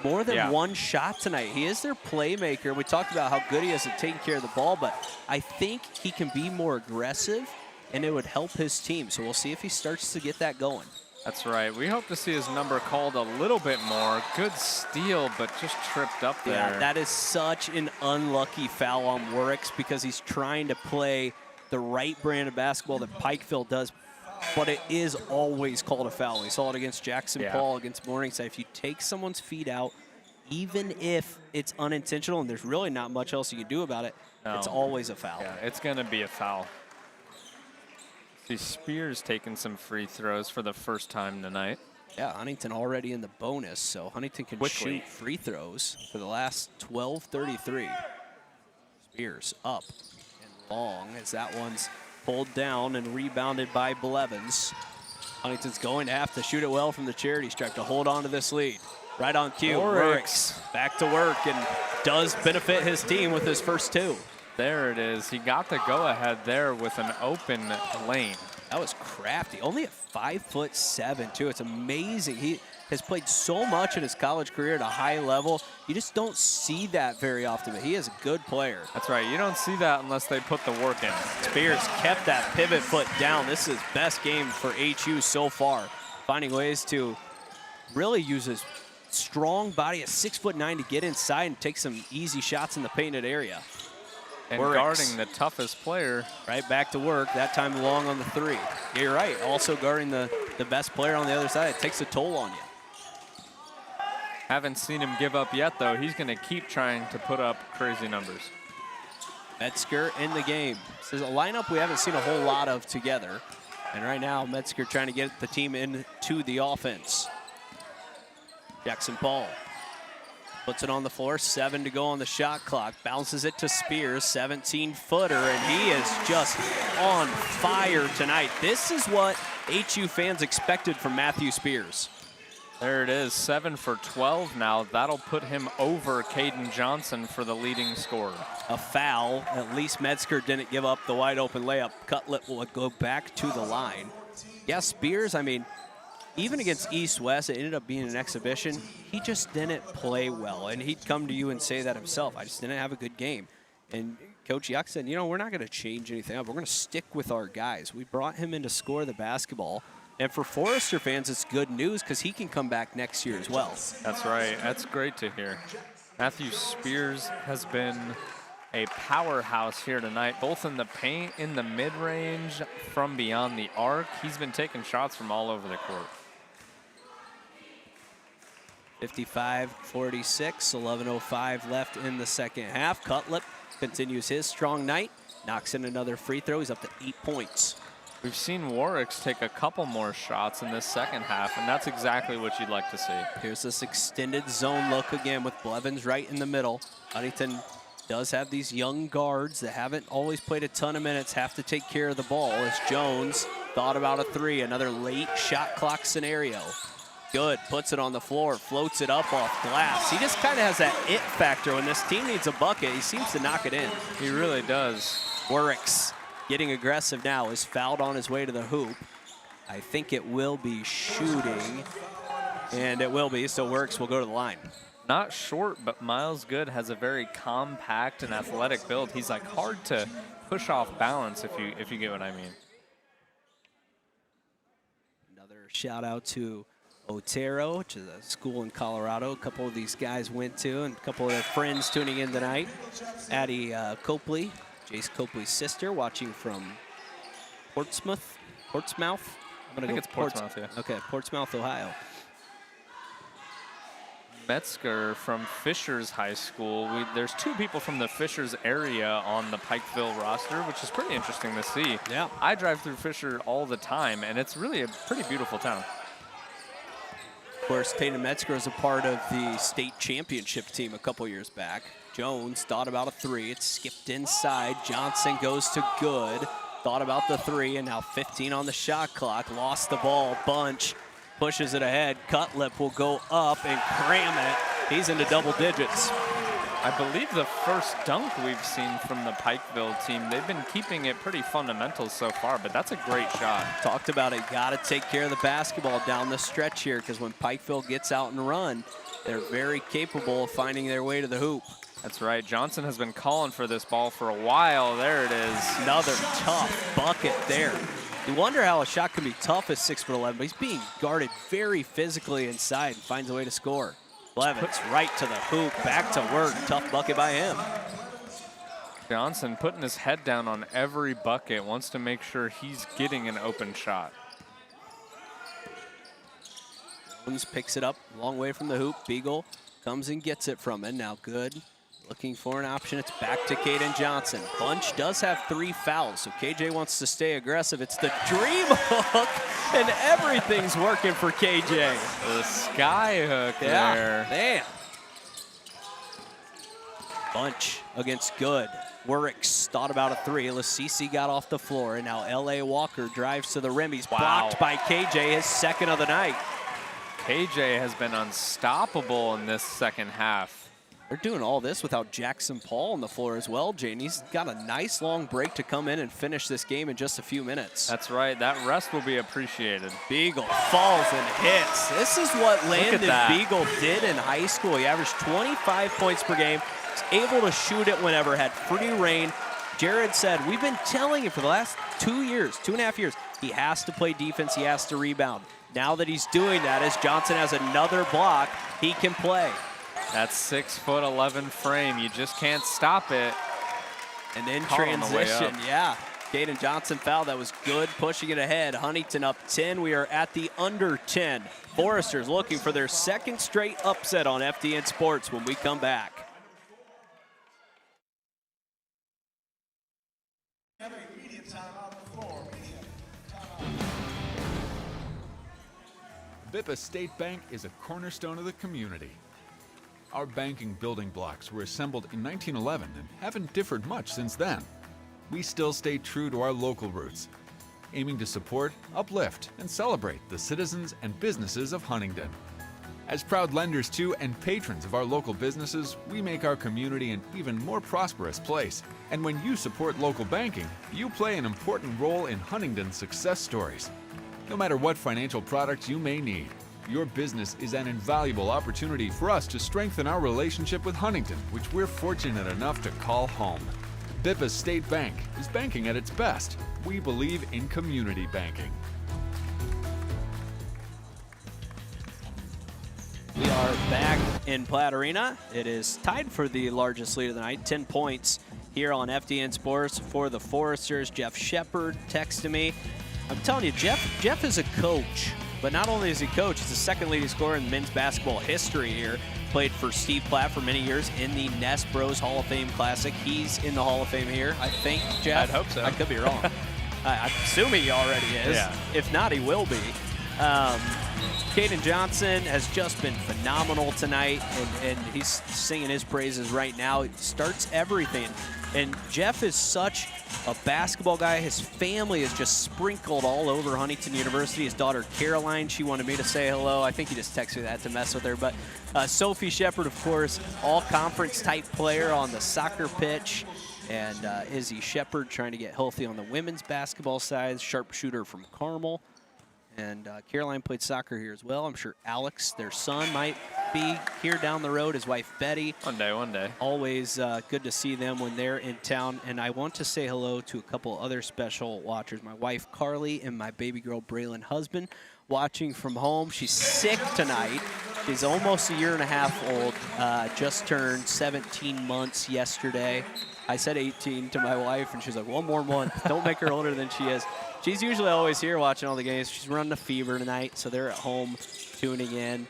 B: more than one shot tonight. He is their playmaker. We talked about how good he is at taking care of the ball, but I think he can be more aggressive, and it would help his team. So we'll see if he starts to get that going.
C: That's right. We hope to see his number called a little bit more. Good steal, but just tripped up there.
B: Yeah, that is such an unlucky foul on Works because he's trying to play the right brand of basketball that Pikeville does, but it is always called a foul. We saw it against Jackson Paul, against Morningside. If you take someone's feet out, even if it's unintentional and there's really not much else you can do about it, it's always a foul.
C: Yeah, it's going to be a foul. See Spears taking some free throws for the first time tonight.
B: Yeah, Huntington already in the bonus, so Huntington can shoot free throws for the last 12:33. Spears up and long as that one's pulled down and rebounded by Blevins. Huntington's going to have to shoot it well from the charity stripe to hold on to this lead. Right on cue, Works back to work and does benefit his team with his first two.
C: There it is. He got the go-ahead there with an open lane.
B: That was crafty. Only at 5'7", too. It's amazing. He has played so much in his college career at a high level. You just don't see that very often, but he is a good player.
C: That's right. You don't see that unless they put the work in.
B: Spears kept that pivot foot down. This is his best game for HU so far. Finding ways to really use his strong body at 6'9" to get inside and take some easy shots in the painted area.
C: And guarding the toughest player.
B: Right back to work, that time long on the three. Yeah, you're right, also guarding the best player on the other side. It takes a toll on you.
C: Haven't seen him give up yet, though. He's going to keep trying to put up crazy numbers.
B: Metzger in the game. This is a lineup we haven't seen a whole lot of together. And right now, Metzger trying to get the team into the offense. Jackson Paul puts it on the floor, 7 to go on the shot clock. Bounces it to Spears, 17-footer, and he is just on fire tonight. This is what HU fans expected from Matthew Spears.
C: There it is, 7 for 12 now. That'll put him over Caden Johnson for the leading scorer.
B: A foul. At least Metzger didn't give up the wide open layup. Cutlip will go back to the line. Yeah, Spears, I mean, even against East-West, it ended up being an exhibition. He just didn't play well, and he'd come to you and say that himself. I just didn't have a good game. And Coach Yuck said, you know, we're not going to change anything up. We're going to stick with our guys. We brought him in to score the basketball. And for Forester fans, it's good news because he can come back next year as well.
C: That's right. That's great to hear. Matthew Spears has been a powerhouse here tonight, both in the paint, in the mid-range, from beyond the arc. He's been taking shots from all over the court.
B: 55-46, 11:05 left in the second half. Cutlip continues his strong night, knocks in another free throw. He's up to 8 points.
C: We've seen Warwicks take a couple more shots in this second half, and that's exactly what you'd like to see.
B: Here's this extended zone look again with Blevins right in the middle. Huntington does have these young guards that haven't always played a ton of minutes, have to take care of the ball as Jones thought about a three, another late shot clock scenario. Good, puts it on the floor, floats it up off glass. He just kind of has that it factor. When this team needs a bucket, he seems to knock it in.
C: He really does.
B: Works getting aggressive now, is fouled on his way to the hoop. I think it will be shooting, and it will be, so Works will go to the line.
C: Not short, but Miles Good has a very compact and athletic build. He's like hard to push off balance, if you get what I mean.
B: Another shout out to Otero, which is a school in Colorado. A couple of these guys went to, and a couple of their friends tuning in tonight. Addie Copley, Jace Copley's sister, watching from Portsmouth.
C: I think it's Portsmouth, yeah.
B: Okay, Portsmouth, Ohio.
C: Metzger from Fishers High School. There's two people from the Fishers area on the Pikeville roster, which is pretty interesting to see.
B: Yeah.
C: I drive through Fisher all the time, and it's really a pretty beautiful town.
B: Of course, Tatum Metzger is a part of the state championship team a couple years back. Jones thought about a three. It skipped inside. Johnson goes to good. Thought about the three, and now 15 on the shot clock. Lost the ball. Bunch pushes it ahead. Cutlip will go up and cram it. He's into double digits.
C: I believe the first dunk we've seen from the Pikeville team. They've been keeping it pretty fundamental so far, but that's a great shot.
B: Talked about it. Got to take care of the basketball down the stretch here, because when Pikeville gets out and run, they're very capable of finding their way to the hoop.
C: That's right. Johnson has been calling for this ball for a while. There it is.
B: Another tough bucket there. You wonder how a shot can be tough at 6'11", but he's being guarded very physically inside and finds a way to score. Blevins right to the hoop, back to work. Tough bucket by him.
C: Johnson putting his head down on every bucket, wants to make sure he's getting an open shot.
B: Jones picks it up, long way from the hoop. Beagle comes and gets it from him. Now Good looking for an option. It's back to Caden Johnson. Bunch does have 3 fouls, so KJ wants to stay aggressive. It's the dream hook, and everything's working for KJ.
C: The sky hook there.
B: Damn. Bunch against Good. Wericks thought about a 3. Lasisi got off the floor, and now L.A. Walker drives to the rim. He's blocked by KJ, his second of the night.
C: KJ has been unstoppable in this second half.
B: They're doing all this without Jackson Paul on the floor as well, Jane. He's got a nice long break to come in and finish this game in just a few minutes.
C: That's right. That rest will be appreciated.
B: Beagle falls and hits. This is what Landon Beagle did in high school. He averaged 25 points per game. He's able to shoot it whenever, had free reign. Jared said, we've been telling him for the last 2 years, 2.5 years, he has to play defense, he has to rebound. Now that he's doing that, as Johnson has another block, he can play.
C: That 6'11" frame, you just can't stop it.
B: And in transition, yeah. Caden Johnson foul, that was good, pushing it ahead. Huntington up 10, we are at the under 10. Foresters looking for their second straight upset on FDN Sports when we come back.
E: Bippa State Bank is a cornerstone of the community. Our banking building blocks were assembled in 1911 and haven't differed much since then. We still stay true to our local roots, aiming to support, uplift, and celebrate the citizens and businesses of Huntington. As proud lenders to and patrons of our local businesses, we make our community an even more prosperous place. And when you support local banking, you play an important role in Huntington's success stories. No matter what financial products you may need, your business is an invaluable opportunity for us to strengthen our relationship with Huntington, which we're fortunate enough to call home. Bippa State Bank is banking at its best. We believe in community banking.
B: We are back in Platt Arena. It is tied for the largest lead of the night, 10 points here on FDN Sports for the Foresters. Jeff Shepard texted me. I'm telling you, Jeff is a coach, but not only is he coach, he's the second leading scorer in men's basketball history here. Played for Steve Platt for many years in the Nest Bros Hall of Fame Classic. He's in the Hall of Fame here, I think, Jeff.
C: I'd hope so.
B: I could be wrong. I'm assuming he already is.
C: Yeah.
B: If not, he will be. Caden Johnson has just been phenomenal tonight, and he's singing his praises right now. He starts everything. And Jeff is such a basketball guy. His family is just sprinkled all over Huntington University. His daughter Caroline, she wanted me to say hello. I think he just texted me that to mess with her. But Sophie Shepard, of course, all-conference type player on the soccer pitch. And Izzy Shepard trying to get healthy on the women's basketball side, sharpshooter from Carmel. And Caroline played soccer here as well. I'm sure Alex, their son, might be here down the road. His wife, Betty.
C: One day.
B: Always good to see them when they're in town. And I want to say hello to a couple other special watchers. My wife, Carly, and my baby girl, Braylon husband, watching from home. She's sick tonight. She's almost a year and a half old. Just turned 17 months yesterday. I said 18 to my wife, and she's like, one more month. Don't make her older than she is. She's usually always here watching all the games. She's running a fever tonight, so they're at home tuning in.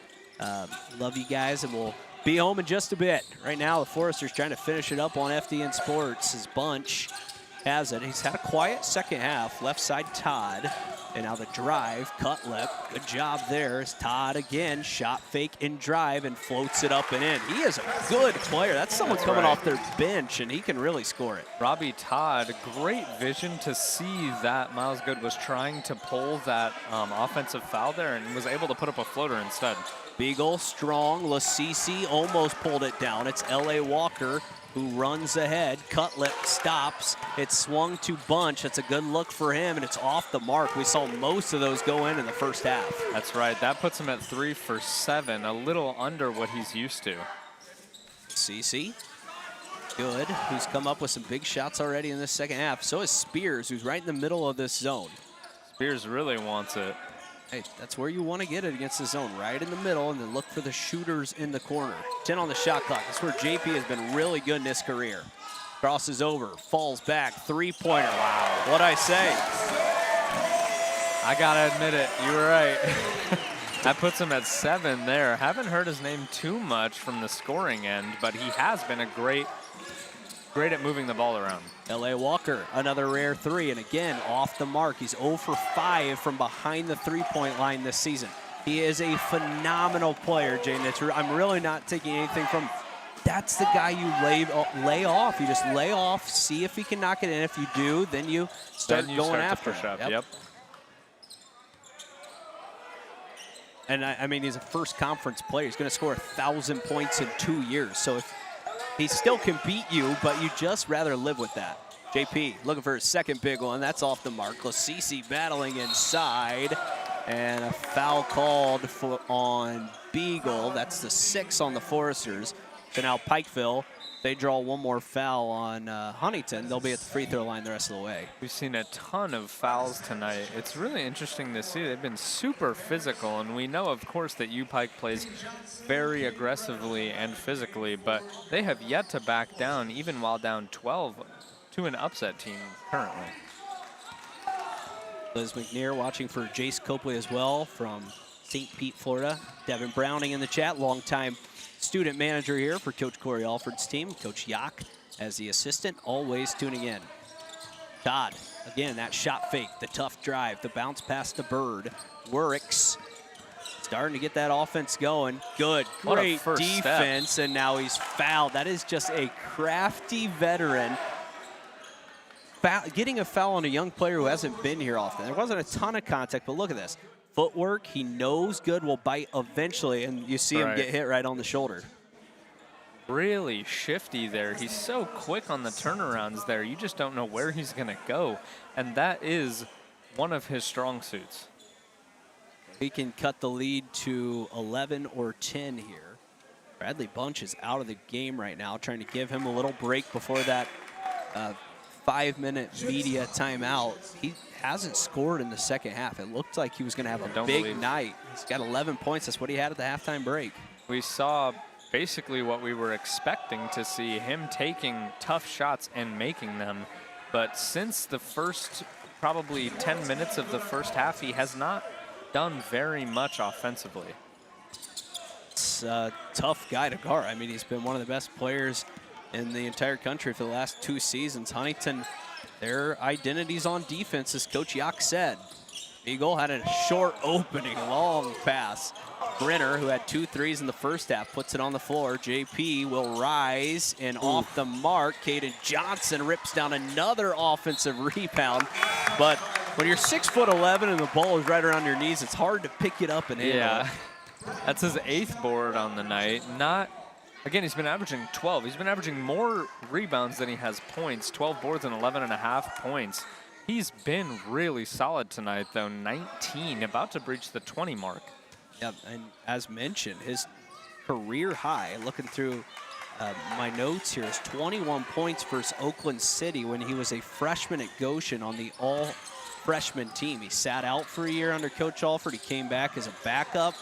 B: Love you guys, and we'll be home in just a bit. Right now, the Foresters trying to finish it up on FDN Sports. His Bunch has it. He's had a quiet second half. Left side, Todd. And now the drive, Cutlip. Good job there. As Todd again, shot fake and drive and floats it up and in. He is a good player. That's someone coming off their bench, and he can really score it.
C: Robbie Todd, great vision to see that Miles Good was trying to pull that offensive foul there and was able to put up a floater instead.
B: Beagle, strong. Lasisi almost pulled it down. It's L.A. Walker who runs ahead. Cutlip stops. It's swung to Bunch. That's a good look for him, and it's off the mark. We saw most of those go in the first half.
C: That's right. That puts him at 3 for 7, a little under what he's used to.
B: CC, good, who's come up with some big shots already in this second half. So is Spears, who's right in the middle of this zone.
C: Beers really wants it.
G: Hey, that's where you want to get it against the zone, right in the middle, and then look for the shooters in the corner. 10 on the shot clock. That's where JP has been really good in his career. Crosses over, falls back, three-pointer. Wow, what'd I say?
C: I gotta admit it, you were right. That puts him at 7 there. Haven't heard his name too much from the scoring end, but he has been a great at moving the ball around.
G: L.A. Walker, another rare 3, and again, off the mark. He's 0 for 5 from behind the three-point line this season. He is a phenomenal player, Jaden. I'm really not taking anything from. That's the guy you lay off. You just lay off, see if he can knock it in. If you do, then you start going after him.
C: Yep.
G: And I mean, he's a first conference player. He's going to score 1,000 points in 2 years. So if he still can beat you, but you just rather live with that. JP looking for his second big one. That's off the mark. Lasisi battling inside. And a foul called on Beagle. That's the 6 on the Foresters. So now Pikeville, they draw one more foul on Huntington. They'll be at the free throw line the rest of the way.
C: We've seen a ton of fouls tonight. It's really interesting to see. They've been super physical, and we know, of course, that UPike plays very aggressively and physically, but they have yet to back down, even while down 12 to an upset team currently.
G: Liz McNair watching for Jace Copley as well from St. Pete, Florida. Devin Browning in the chat, longtime student manager here for Coach Corey Alford's team. Coach Yak as the assistant, always tuning in. Todd, again, that shot fake, the tough drive, the bounce pass to Bird. Works, starting to get that offense going. Good, great defense, and now he's fouled. That is just a crafty veteran. Getting a foul on a young player who hasn't been here often. There wasn't a ton of contact, but look at this. Footwork, he knows good will bite eventually, and you see him get hit right on the shoulder.
C: Really shifty there. He's so quick on the turnarounds there. You just don't know where he's going to go, and that is one of his strong suits.
G: He can cut the lead to 11 or 10 here. Bradley Bunch is out of the game right now, trying to give him a little break before that 5-minute media timeout. He hasn't scored in the second half. It looked like he was going to have a big night. He's got 11 points. That's what he had at the halftime break.
C: We saw basically what we were expecting to see, him taking tough shots and making them. But since the first probably 10 minutes of the first half, he has not done very much offensively.
G: It's a tough guy to guard. I mean, he's been one of the best players in the entire country for the last 2 seasons. Huntington, their identity's on defense, as Coach Yak said. Eagle had a short opening, long pass. Brenner, who had 2 threes in the first half, puts it on the floor. JP will rise, and off the mark, Caden Johnson rips down another offensive rebound. But when you're 6'11" and the ball is right around your knees, it's hard to pick it up and handle it.
C: That's his 8th board on the night. Again, he's been averaging 12. He's been averaging more rebounds than he has points, 12 boards and 11.5 points. He's been really solid tonight, though. 19, about to breach the 20 mark.
G: Yeah, and as mentioned, his career high, looking through my notes here, is 21 points versus Oakland City when he was a freshman at Goshen on the all-freshman team. He sat out for a year under Coach Alford. He came back as a backup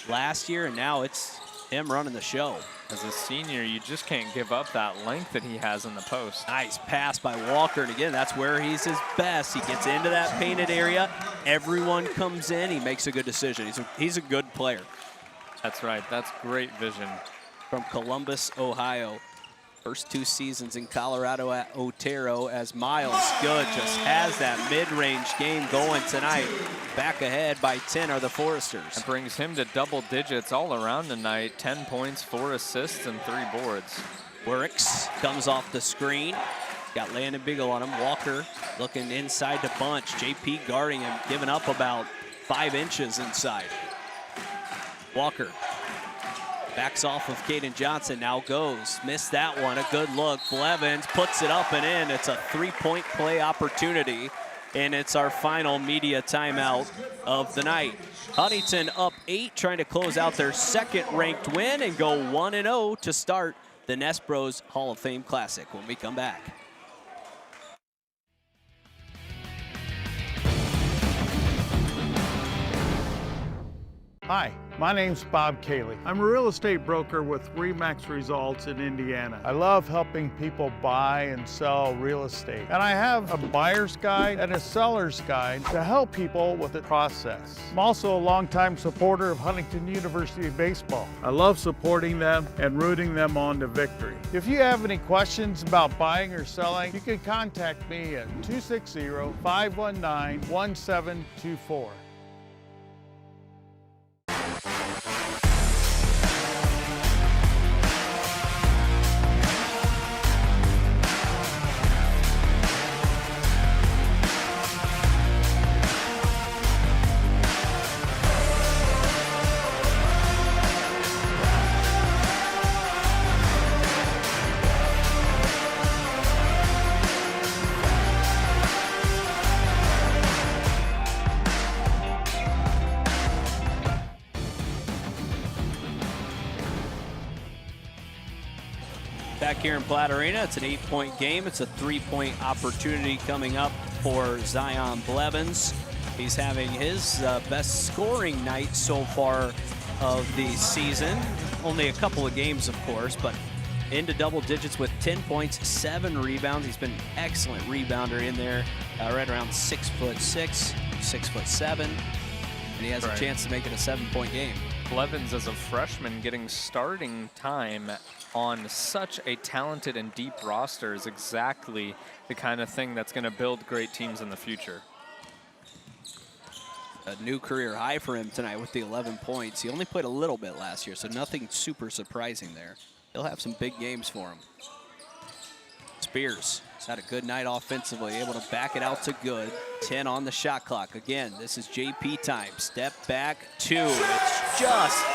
G: last year, and now it's him running the show.
C: As a senior, you just can't give up that length that he has in the post.
G: Nice pass by Walker, and again, that's where he's his best. He gets into that painted area. Everyone comes in. He makes a good decision. He's a good player.
C: That's right. That's great vision.
G: From Columbus, Ohio. First 2 seasons in Colorado at Otero, as Miles Good just has that mid-range game going tonight. Back ahead by 10 are the Foresters.
C: It brings him to double digits all around tonight. 10 points, 4 assists, and 3 boards.
G: Works, comes off the screen. Got Landon Beagle on him. Walker looking inside to Bunch. JP guarding him, giving up about 5 inches inside. Walker backs off of Caden Johnson, now goes. Missed that one, a good look. Blevins puts it up and in. It's a 3-point play opportunity, and it's our final media timeout of the night. Huntington up 8, trying to close out their 2nd ranked win and go 1-0 to start the Nest Bros Hall of Fame Classic when we come back.
D: Hi, my name's Bob Cayley. I'm a real estate broker with RE/MAX Results in Indiana. I love helping people buy and sell real estate. And I have a buyer's guide and a seller's guide to help people with the process. I'm also a longtime supporter of Huntington University Baseball. I love supporting them and rooting them on to victory. If you have any questions about buying or selling, you can contact me at 260-519-1724.
G: Back here in Platt Arena, it's an 8-point game. It's a 3-point opportunity coming up for Zion Blevins. He's having his best scoring night so far of the season. Only a couple of games, of course, but into double digits with 10 points, 7 rebounds. He's been an excellent rebounder in there, right around 6'6", 6'7", and he has a chance to make it a 7-point game.
C: Blevins, as a freshman, getting starting time on such a talented and deep roster is exactly the kind of thing that's going to build great teams in the future.
G: A new career high for him tonight with the 11 points. He only played a little bit last year, so nothing super surprising there. He'll have some big games for him. Spears has had a good night offensively, able to back it out to good. 10 on the shot clock. Again, this is JP time. Step back, 2. It's just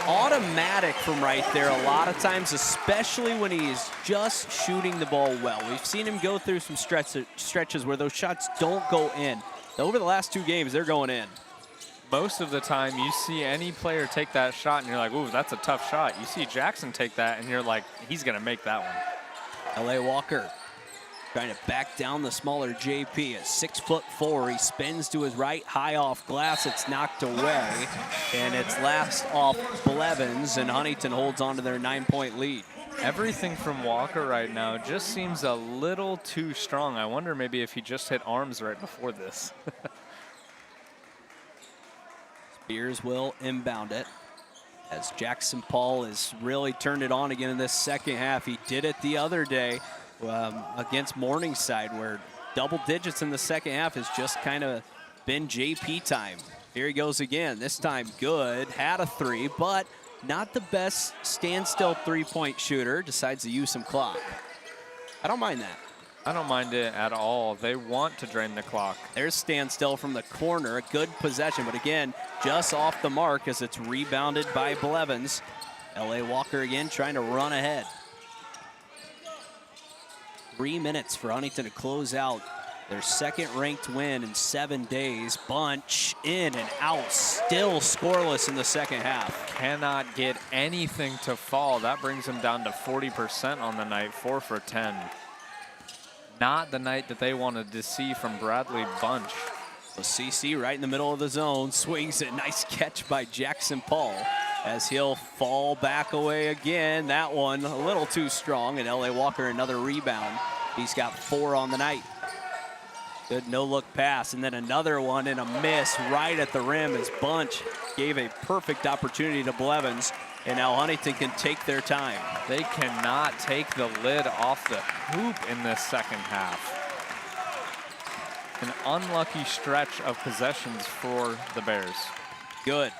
G: automatic from right there a lot of times, especially when he is just shooting the ball well. We've seen him go through some stretches where those shots don't go in. Over the last 2 games, they're going in.
C: Most of the time, you see any player take that shot, and you're like, ooh, that's a tough shot. You see Jackson take that, and you're like, he's going to make that one.
G: L.A. Walker trying to back down the smaller JP at 6'4". He spins to his right, high off glass. It's knocked away, and it's last off Blevins, and Huntington holds on to their 9-point lead.
C: Everything from Walker right now just seems a little too strong. I wonder maybe if he just hit arms right before this.
G: Spears will inbound it, as Jackson Paul has really turned it on again in this second half. He did it the other day against Morningside, where double digits in the second half has just kind of been JP time. Here he goes again, this time good, had a 3, but not the best standstill 3-point shooter, decides to use some clock. I don't mind that.
C: I don't mind it at all. They want to drain the clock.
G: There's standstill from the corner, a good possession, but again, just off the mark as it's rebounded by Blevins. L.A. Walker again trying to run ahead. 3 minutes for Huntington to close out their second-ranked win in 7 days. Bunch in and out, still scoreless in the second half.
C: Cannot get anything to fall. That brings him down to 40% on the night, 4 for 10. Not the night that they wanted to see from Bradley Bunch.
G: So CC right in the middle of the zone, swings it. Nice catch by Jackson Paul as he'll fall back away again. That one a little too strong, and L.A. Walker another rebound. He's got 4 on the night. Good no-look pass, and then another one and a miss right at the rim as Bunch gave a perfect opportunity to Blevins, and now Huntington can take their time.
C: They cannot take the lid off the hoop in this second half. An unlucky stretch of possessions for the Bears.
G: Good.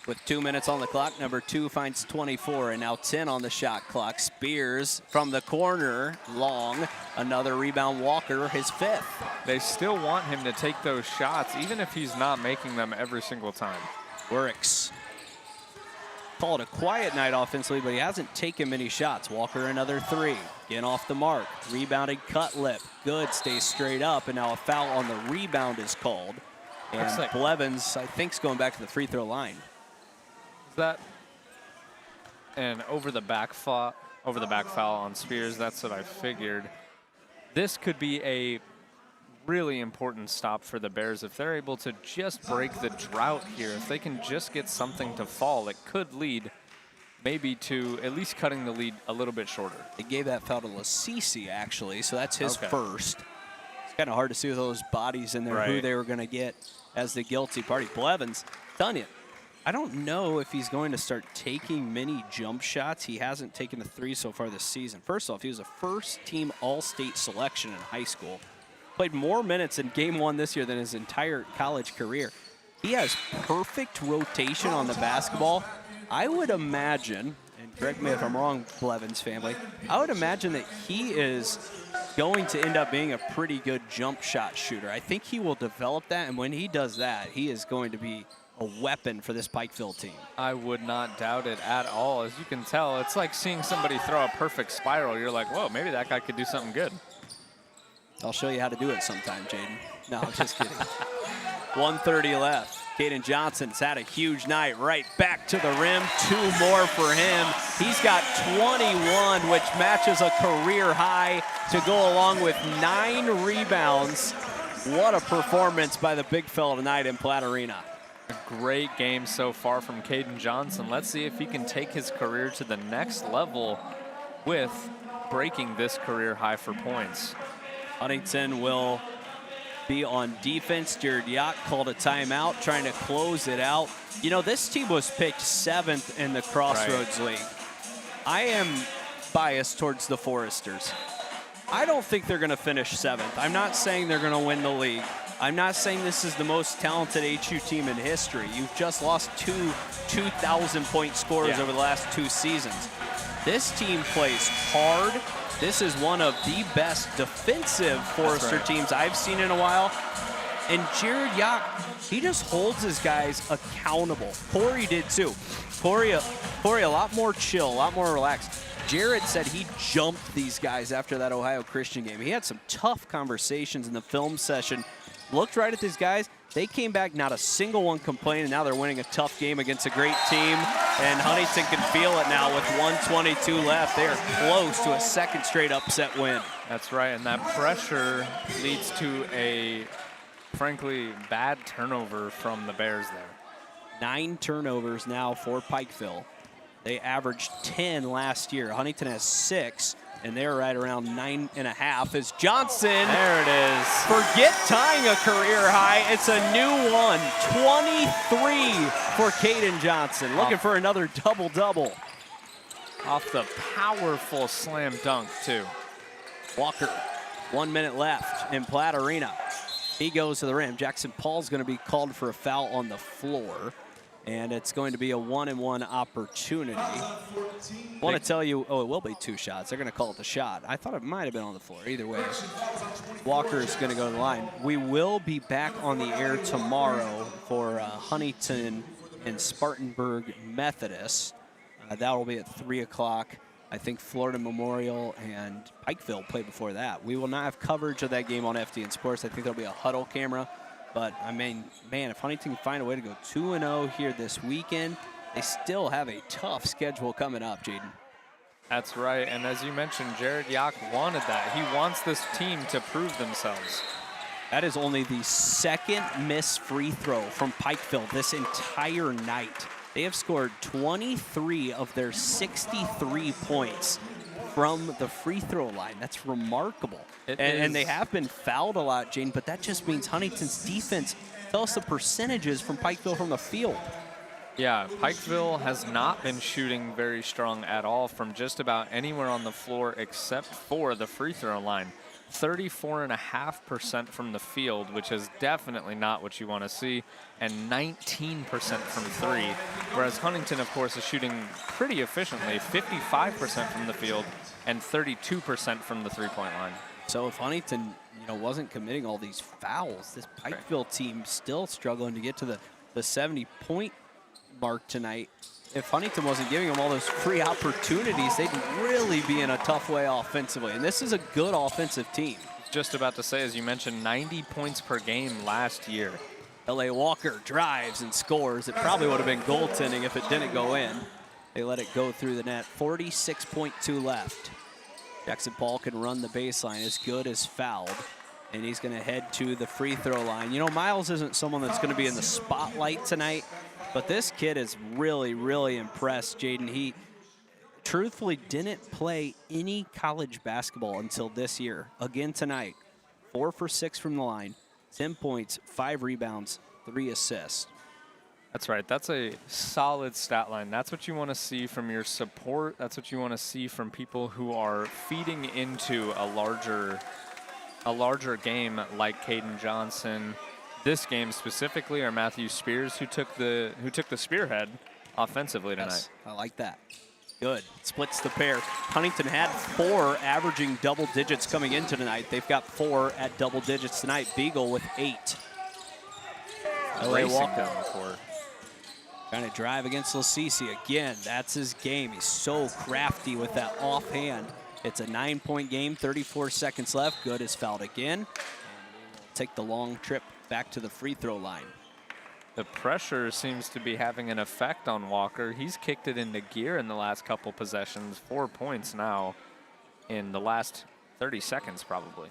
G: With 2 minutes on the clock, number 2 finds 24, and now 10 on the shot clock. Spears from the corner, long. Another rebound, Walker, his 5th.
C: They still want him to take those shots, even if he's not making them every single time.
G: Works. Called a quiet night offensively, but he hasn't taken many shots. Walker another 3, getting off the mark. Rebounded Cutlip, good, stays straight up, and now a foul on the rebound is called. And
C: like
G: Blevins, I think, is going back to the free throw line.
C: Is that an over the back foul on Spears? That's what I figured. This could be a really important stop for the Bears. If they're able to just break the drought here, if they can just get something to fall, it could lead maybe to at least cutting the lead a little bit shorter.
G: They gave that foul to Lasisi, actually, so that's his first. It's kind of hard to see with those bodies in there who they were going to get as the guilty party. Blevins, telling you, I don't know if he's going to start taking many jump shots. He hasn't taken a 3 so far this season. First off, he was a first-team All-State selection in high school. Played more minutes in Game 1 this year than his entire college career. He has perfect rotation on the basketball. I would imagine, and correct me if I'm wrong, Blevins family, I would imagine that he is going to end up being a pretty good jump shot shooter. I think he will develop that, and when he does that, he is going to be a weapon for this Pikeville team.
C: I would not doubt it at all. As you can tell, it's like seeing somebody throw a perfect spiral. You're like, whoa, maybe that guy could do something good.
G: I'll show you how to do it sometime, Jaden. No, I'm just kidding. 1:30 left. Caden Johnson's had a huge night. Right back to the rim. 2 more for him. He's got 21, which matches a career high to go along with 9 rebounds. What a performance by the big fella tonight in Platte Arena.
C: A great game so far from Caden Johnson. Let's see if he can take his career to the next level with breaking this career high for points.
G: Huntington will be on defense. Jared Yacht called a timeout, trying to close it out. You know, this team was picked 7th in the Crossroads League. I am biased towards the Foresters. I don't think they're going to finish 7th. I'm not saying they're going to win the league. I'm not saying this is the most talented HU team in history. You've just lost 2 2,000-point scorers over the last 2 seasons. This team plays hard. This is one of the best defensive Forester teams I've seen in a while. And Jared Yacht, he just holds his guys accountable. Corey did too. Corey a lot more chill, a lot more relaxed. Jared said he jumped these guys after that Ohio Christian game. He had some tough conversations in the film session. Looked right at these guys. They came back, not a single one complaining. Now they're winning a tough game against a great team. And Huntington can feel it now with 1:22 left. They are close to a 2nd straight upset win.
C: That's right, and that pressure leads to a, frankly, bad turnover from the Bears there.
G: 9 turnovers now for Pikeville. They averaged 10 last year. Huntington has 6. And they're right around 9.5 as Johnson.
C: There it is.
G: Forget tying a career high. It's a new one. 23 for Caden Johnson. Looking for another double-double.
C: Off the powerful slam dunk, too.
G: Walker, 1 minute left in Platte Arena. He goes to the rim. Jackson Paul's going to be called for a foul on the floor. And it's going to be a 1-and-1 opportunity. I want to tell you, it will be 2 shots. They're going to call it the shot. I thought it might have been on the floor. Either way, Walker is going to go to the line. We will be back on the air tomorrow for Huntington and Spartanburg Methodist. That will be at 3 o'clock. I think Florida Memorial and Pikeville play before that. We will not have coverage of that game on FDN Sports. I think there'll be a huddle camera. But, I mean, man, if Huntington can find a way to go 2-0 here this weekend, they still have a tough schedule coming up, Jaden.
C: That's right, and as you mentioned, Jared Yacht wanted that. He wants this team to prove themselves.
G: That is only the 2nd missed free throw from Pikeville this entire night. They have scored 23 of their 63 points from the free throw line. That's remarkable. And they have been fouled a lot, Jane, but that just means Huntington's defense. Tell us the percentages from Pikeville from the field.
C: Yeah, Pikeville has not been shooting very strong at all from just about anywhere on the floor except for the free throw line. 34.5% from the field, which is definitely not what you want to see, and 19% from 3. Whereas Huntington, of course, is shooting pretty efficiently, 55% from the field and 32% from the three-point line.
G: So if Huntington, wasn't committing all these fouls, this Pikeville team still struggling to get to the 70-point mark tonight. If Huntington wasn't giving them all those free opportunities, they'd really be in a tough way offensively. And this is a good offensive team.
C: Just about to say, as you mentioned, 90 points per game last year.
G: L.A. Walker drives and scores. It probably would have been goaltending if it didn't go in. They let it go through the net. 46.2 left. Jackson Paul can run the baseline. As good as fouled. and he's going to head to the free throw line. You know, Miles isn't someone that's going to be in the spotlight tonight, but this kid is really, really impressed, Jaden. He truthfully didn't play any college basketball until this year. Again tonight, 4 for 6 from the line, 10 points, 5 rebounds, 3 assists.
C: That's right. That's a solid stat line. That's what you want to see from your support. That's what you want to see from people who are feeding into a larger game like Caden Johnson. This game specifically, or Matthew Spears, who took the spearhead offensively tonight.
G: Yes, I like that. Good. Splits the pair. Huntington had 4 averaging double digits coming into tonight. They've got 4 at double digits tonight. Beagle with 8. LA Walker
C: down the court.
G: Trying to drive against Lasisi again. That's his game. He's so crafty with that offhand. It's a 9-point game, 34 seconds left. Good is fouled again. And we'll take the long trip back to the free throw line.
C: The pressure seems to be having an effect on Walker. He's kicked it into gear in the last couple possessions. 4 points now in the last 30 seconds probably.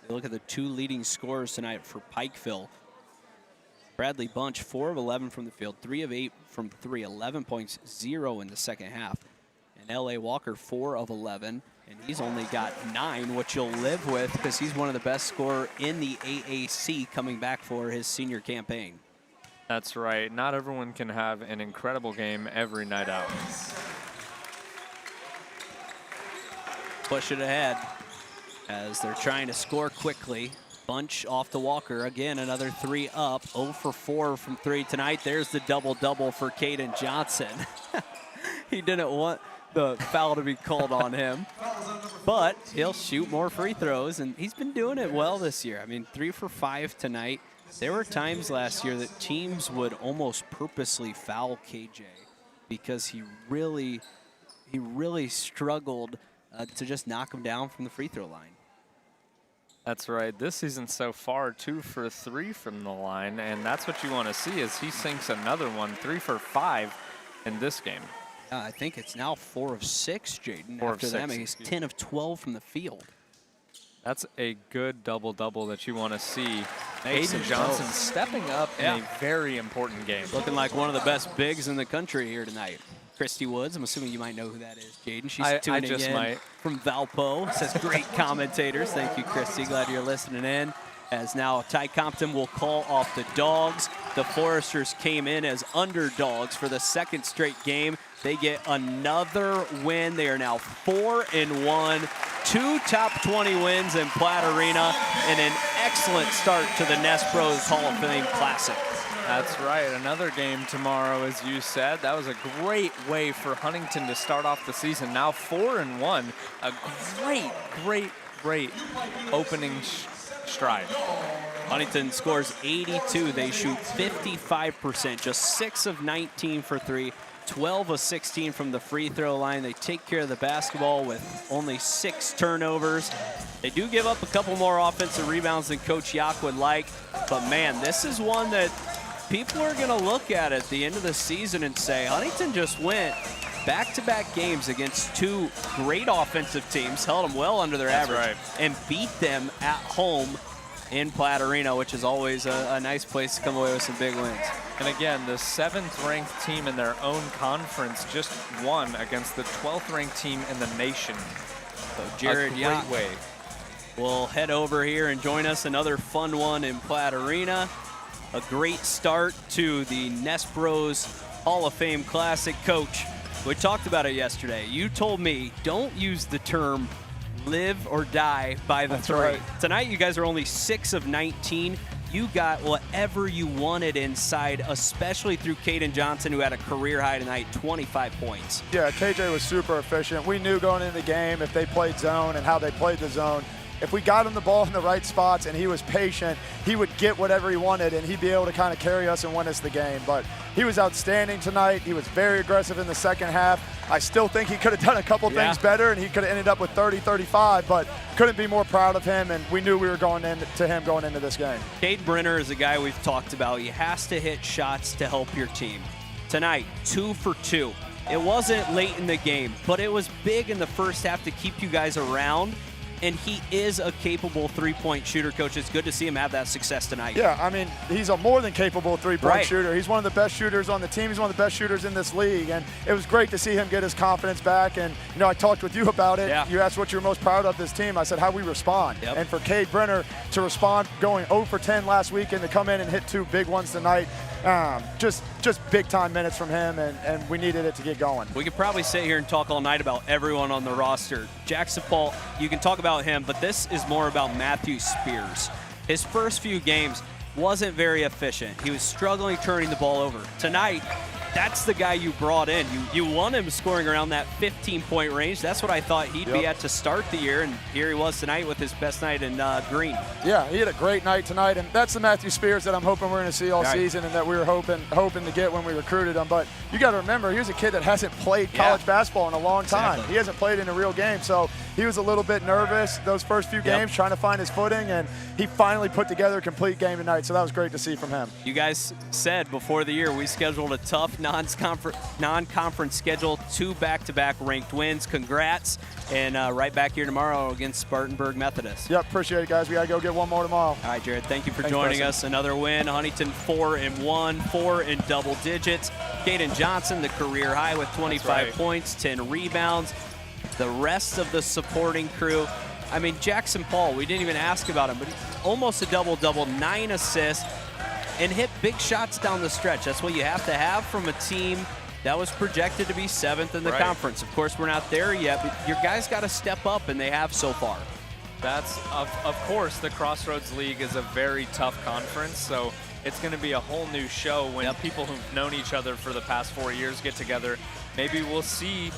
G: Look at the 2 leading scorers tonight for Pikeville. Bradley Bunch, 4 of 11 from the field, 3 of 8 from 3, 11 points, 0 in the second half. And LA Walker, 4 of 11, and he's only got 9, which you'll live with because he's one of the best scorers in the AAC coming back for his senior campaign.
C: That's right. Not everyone can have an incredible game every night out.
G: Push it ahead as they're trying to score quickly. Bunch off to Walker. Again, another 3 up. 0 for 4 from 3 tonight. There's the double-double for Caden Johnson. He didn't want the foul to be called on him, but he'll shoot more free throws, and he's been doing it well this year. I mean, 3 for 5 tonight. There were times last year that teams would almost purposely foul KJ because he really struggled to just knock him down from the free throw line.
C: That's right. This season so far, 2 for 3 from the line, and that's what you want to see as he sinks another one, 3 for 5 in this game.
G: I think it's now 4 of 6, Jaden.
C: 4
G: After
C: of 6,
G: that, he's 10 of 12 from the field.
C: That's a good double-double that you want to see.
G: Makes
C: Caden
G: it
C: Johnson
G: so.
C: stepping up in a very important game.
G: Looking like one of the best bigs in the country here tonight. Christy Woods, I'm assuming you might know who that is, Jaden. She's tuning in from Valpo. Says great commentators. Thank you, Christy. Glad you're listening in. As now Ty Compton will call off the Dogs. The Foresters came in as underdogs for the 2nd straight game. They get another win. They are now 4-1. 2 top 20 wins in Platte Arena and an excellent start to the Nest Bros Hall of Fame Classic.
C: That's right. Another game tomorrow, as you said. That was a great way for Huntington to start off the season. Now 4-1. A great opening stride.
G: Huntington scores 82. They shoot 55%, just 6 of 19 for 3. 12 of 16 from the free throw line. They take care of the basketball with only 6 turnovers. They do give up a couple more offensive rebounds than Coach Yak would like, but man, this is one that people are gonna look at the end of the season and say, Huntington just went back-to-back games against 2 great offensive teams, held them well under their average, and beat them at home in Platte Arena, which is always a nice place to come away with some big wins.
C: And again, the 7th-ranked team in their own conference just won against the 12th-ranked team in the nation.
G: So Jared
C: Yak
G: will head over here and join us. Another fun one in Platte Arena. A great start to the Nest Bros Hall of Fame Classic. Coach, we talked about it yesterday. You told me don't use the term live or die by the 3.
D: Right.
G: Tonight, you guys are only 6 of 19. You got whatever you wanted inside, especially through Caden Johnson, who had a career high tonight, 25 points.
W: Yeah, KJ was super efficient. We knew going into the game if they played zone and how they played the zone, if we got him the ball in the right spots and he was patient, he would get whatever he wanted and he'd be able to kind of carry us and win us the game. But he was outstanding tonight. He was very aggressive in the second half. I still think he could have done a couple things better and he could have ended up with 30, 35, but couldn't be more proud of him, and we knew we were going into him going into this game.
G: Cade Brenner is a guy we've talked about. He has to hit shots to help your team. Tonight, 2 for 2. It wasn't late in the game, but it was big in the first half to keep you guys around. and he is a capable three-point shooter, Coach. It's good to see him have that success tonight.
W: Yeah, I mean, he's a more than capable three-point
G: Right.
W: shooter. He's one of the best shooters on the team. He's one of the best shooters in this league, and it was great to see him get his confidence back. And, you know, I talked with you about it.
G: Yeah.
W: You asked what you're most proud of this team. I said how we respond.
G: Yep.
W: And for Cade Brenner to respond going 0 for 10 last week and to come in and hit 2 big ones tonight, just big-time minutes from him, and we needed it to get going.
G: We could probably sit here and talk all night about everyone on the roster. Jackson Paul, you can talk about him, but this is more about Matthew Spears. His first few games wasn't very efficient. He was struggling turning the ball over. Tonight, that's the guy you brought in. You want him scoring around that 15-point range. That's what I thought he'd be at to start the year, and here he was tonight with his best night in green.
W: Yeah, he had a great night tonight, and that's the Matthew Spears that I'm hoping we're going to see all season, and that we were hoping to get when we recruited him. But you got to remember, here's a kid that hasn't played college basketball in a long time.
G: Exactly.
W: He hasn't played in a real game, so he was a little bit nervous those first few games, trying to find his footing, and he finally put together a complete game tonight. So that was great to see from him.
G: You guys said before the year we scheduled a tough non-conference schedule, 2 back-to-back ranked wins. Congrats, and right back here tomorrow against Spartanburg Methodist.
W: Yep, appreciate it, guys. We got to go get one more tomorrow.
G: All right, Jared, thank you for
W: Thanks,
G: joining
W: Preston.
G: us. Another win. Huntington 4-1, 4 in double digits. Caden Johnson, the career high with 25 points, 10 rebounds. The rest of the supporting crew, I mean, Jackson Paul, we didn't even ask about him, but almost a double-double, 9 assists, and hit big shots down the stretch. That's what you have to have from a team that was projected to be 7th in the conference. Of course, we're not there yet, but your guys got to step up, and they have so far.
C: That's, of course, the Crossroads League is a very tough conference, so it's going to be a whole new show when people who've known each other for the past 4 years get together. Maybe we'll see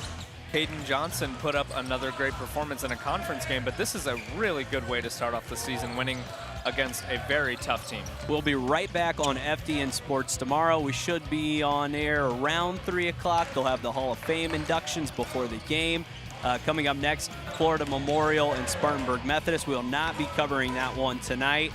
C: Caden Johnson put up another great performance in a conference game, but this is a really good way to start off the season, winning against a very tough team.
G: We'll be right back on FDN Sports tomorrow. We should be on air around 3 o'clock. They'll have the Hall of Fame inductions before the game. Coming up next, Florida Memorial and Spartanburg Methodist. We will not be covering that one tonight.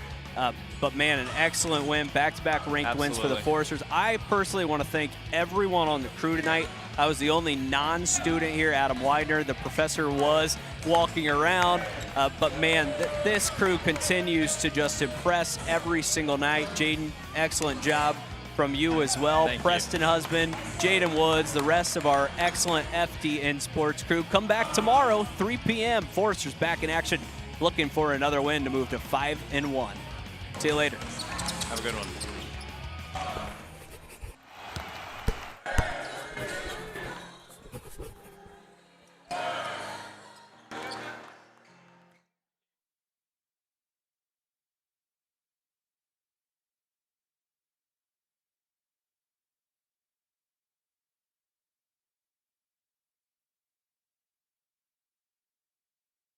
G: But, man, an excellent win, back-to-back ranked wins for the Foresters. I personally want to thank everyone on the crew tonight. I was the only non-student here, Adam Widener. The professor was walking around. But, man, this crew continues to just impress every single night. Jaden, excellent job from you as well. Preston Husband, Jaden Woods, the rest of our excellent FDN Sports crew. Come back tomorrow, 3 p.m. Foresters back in action, looking for another win to move to 5-1. See you later.
C: Have a good one.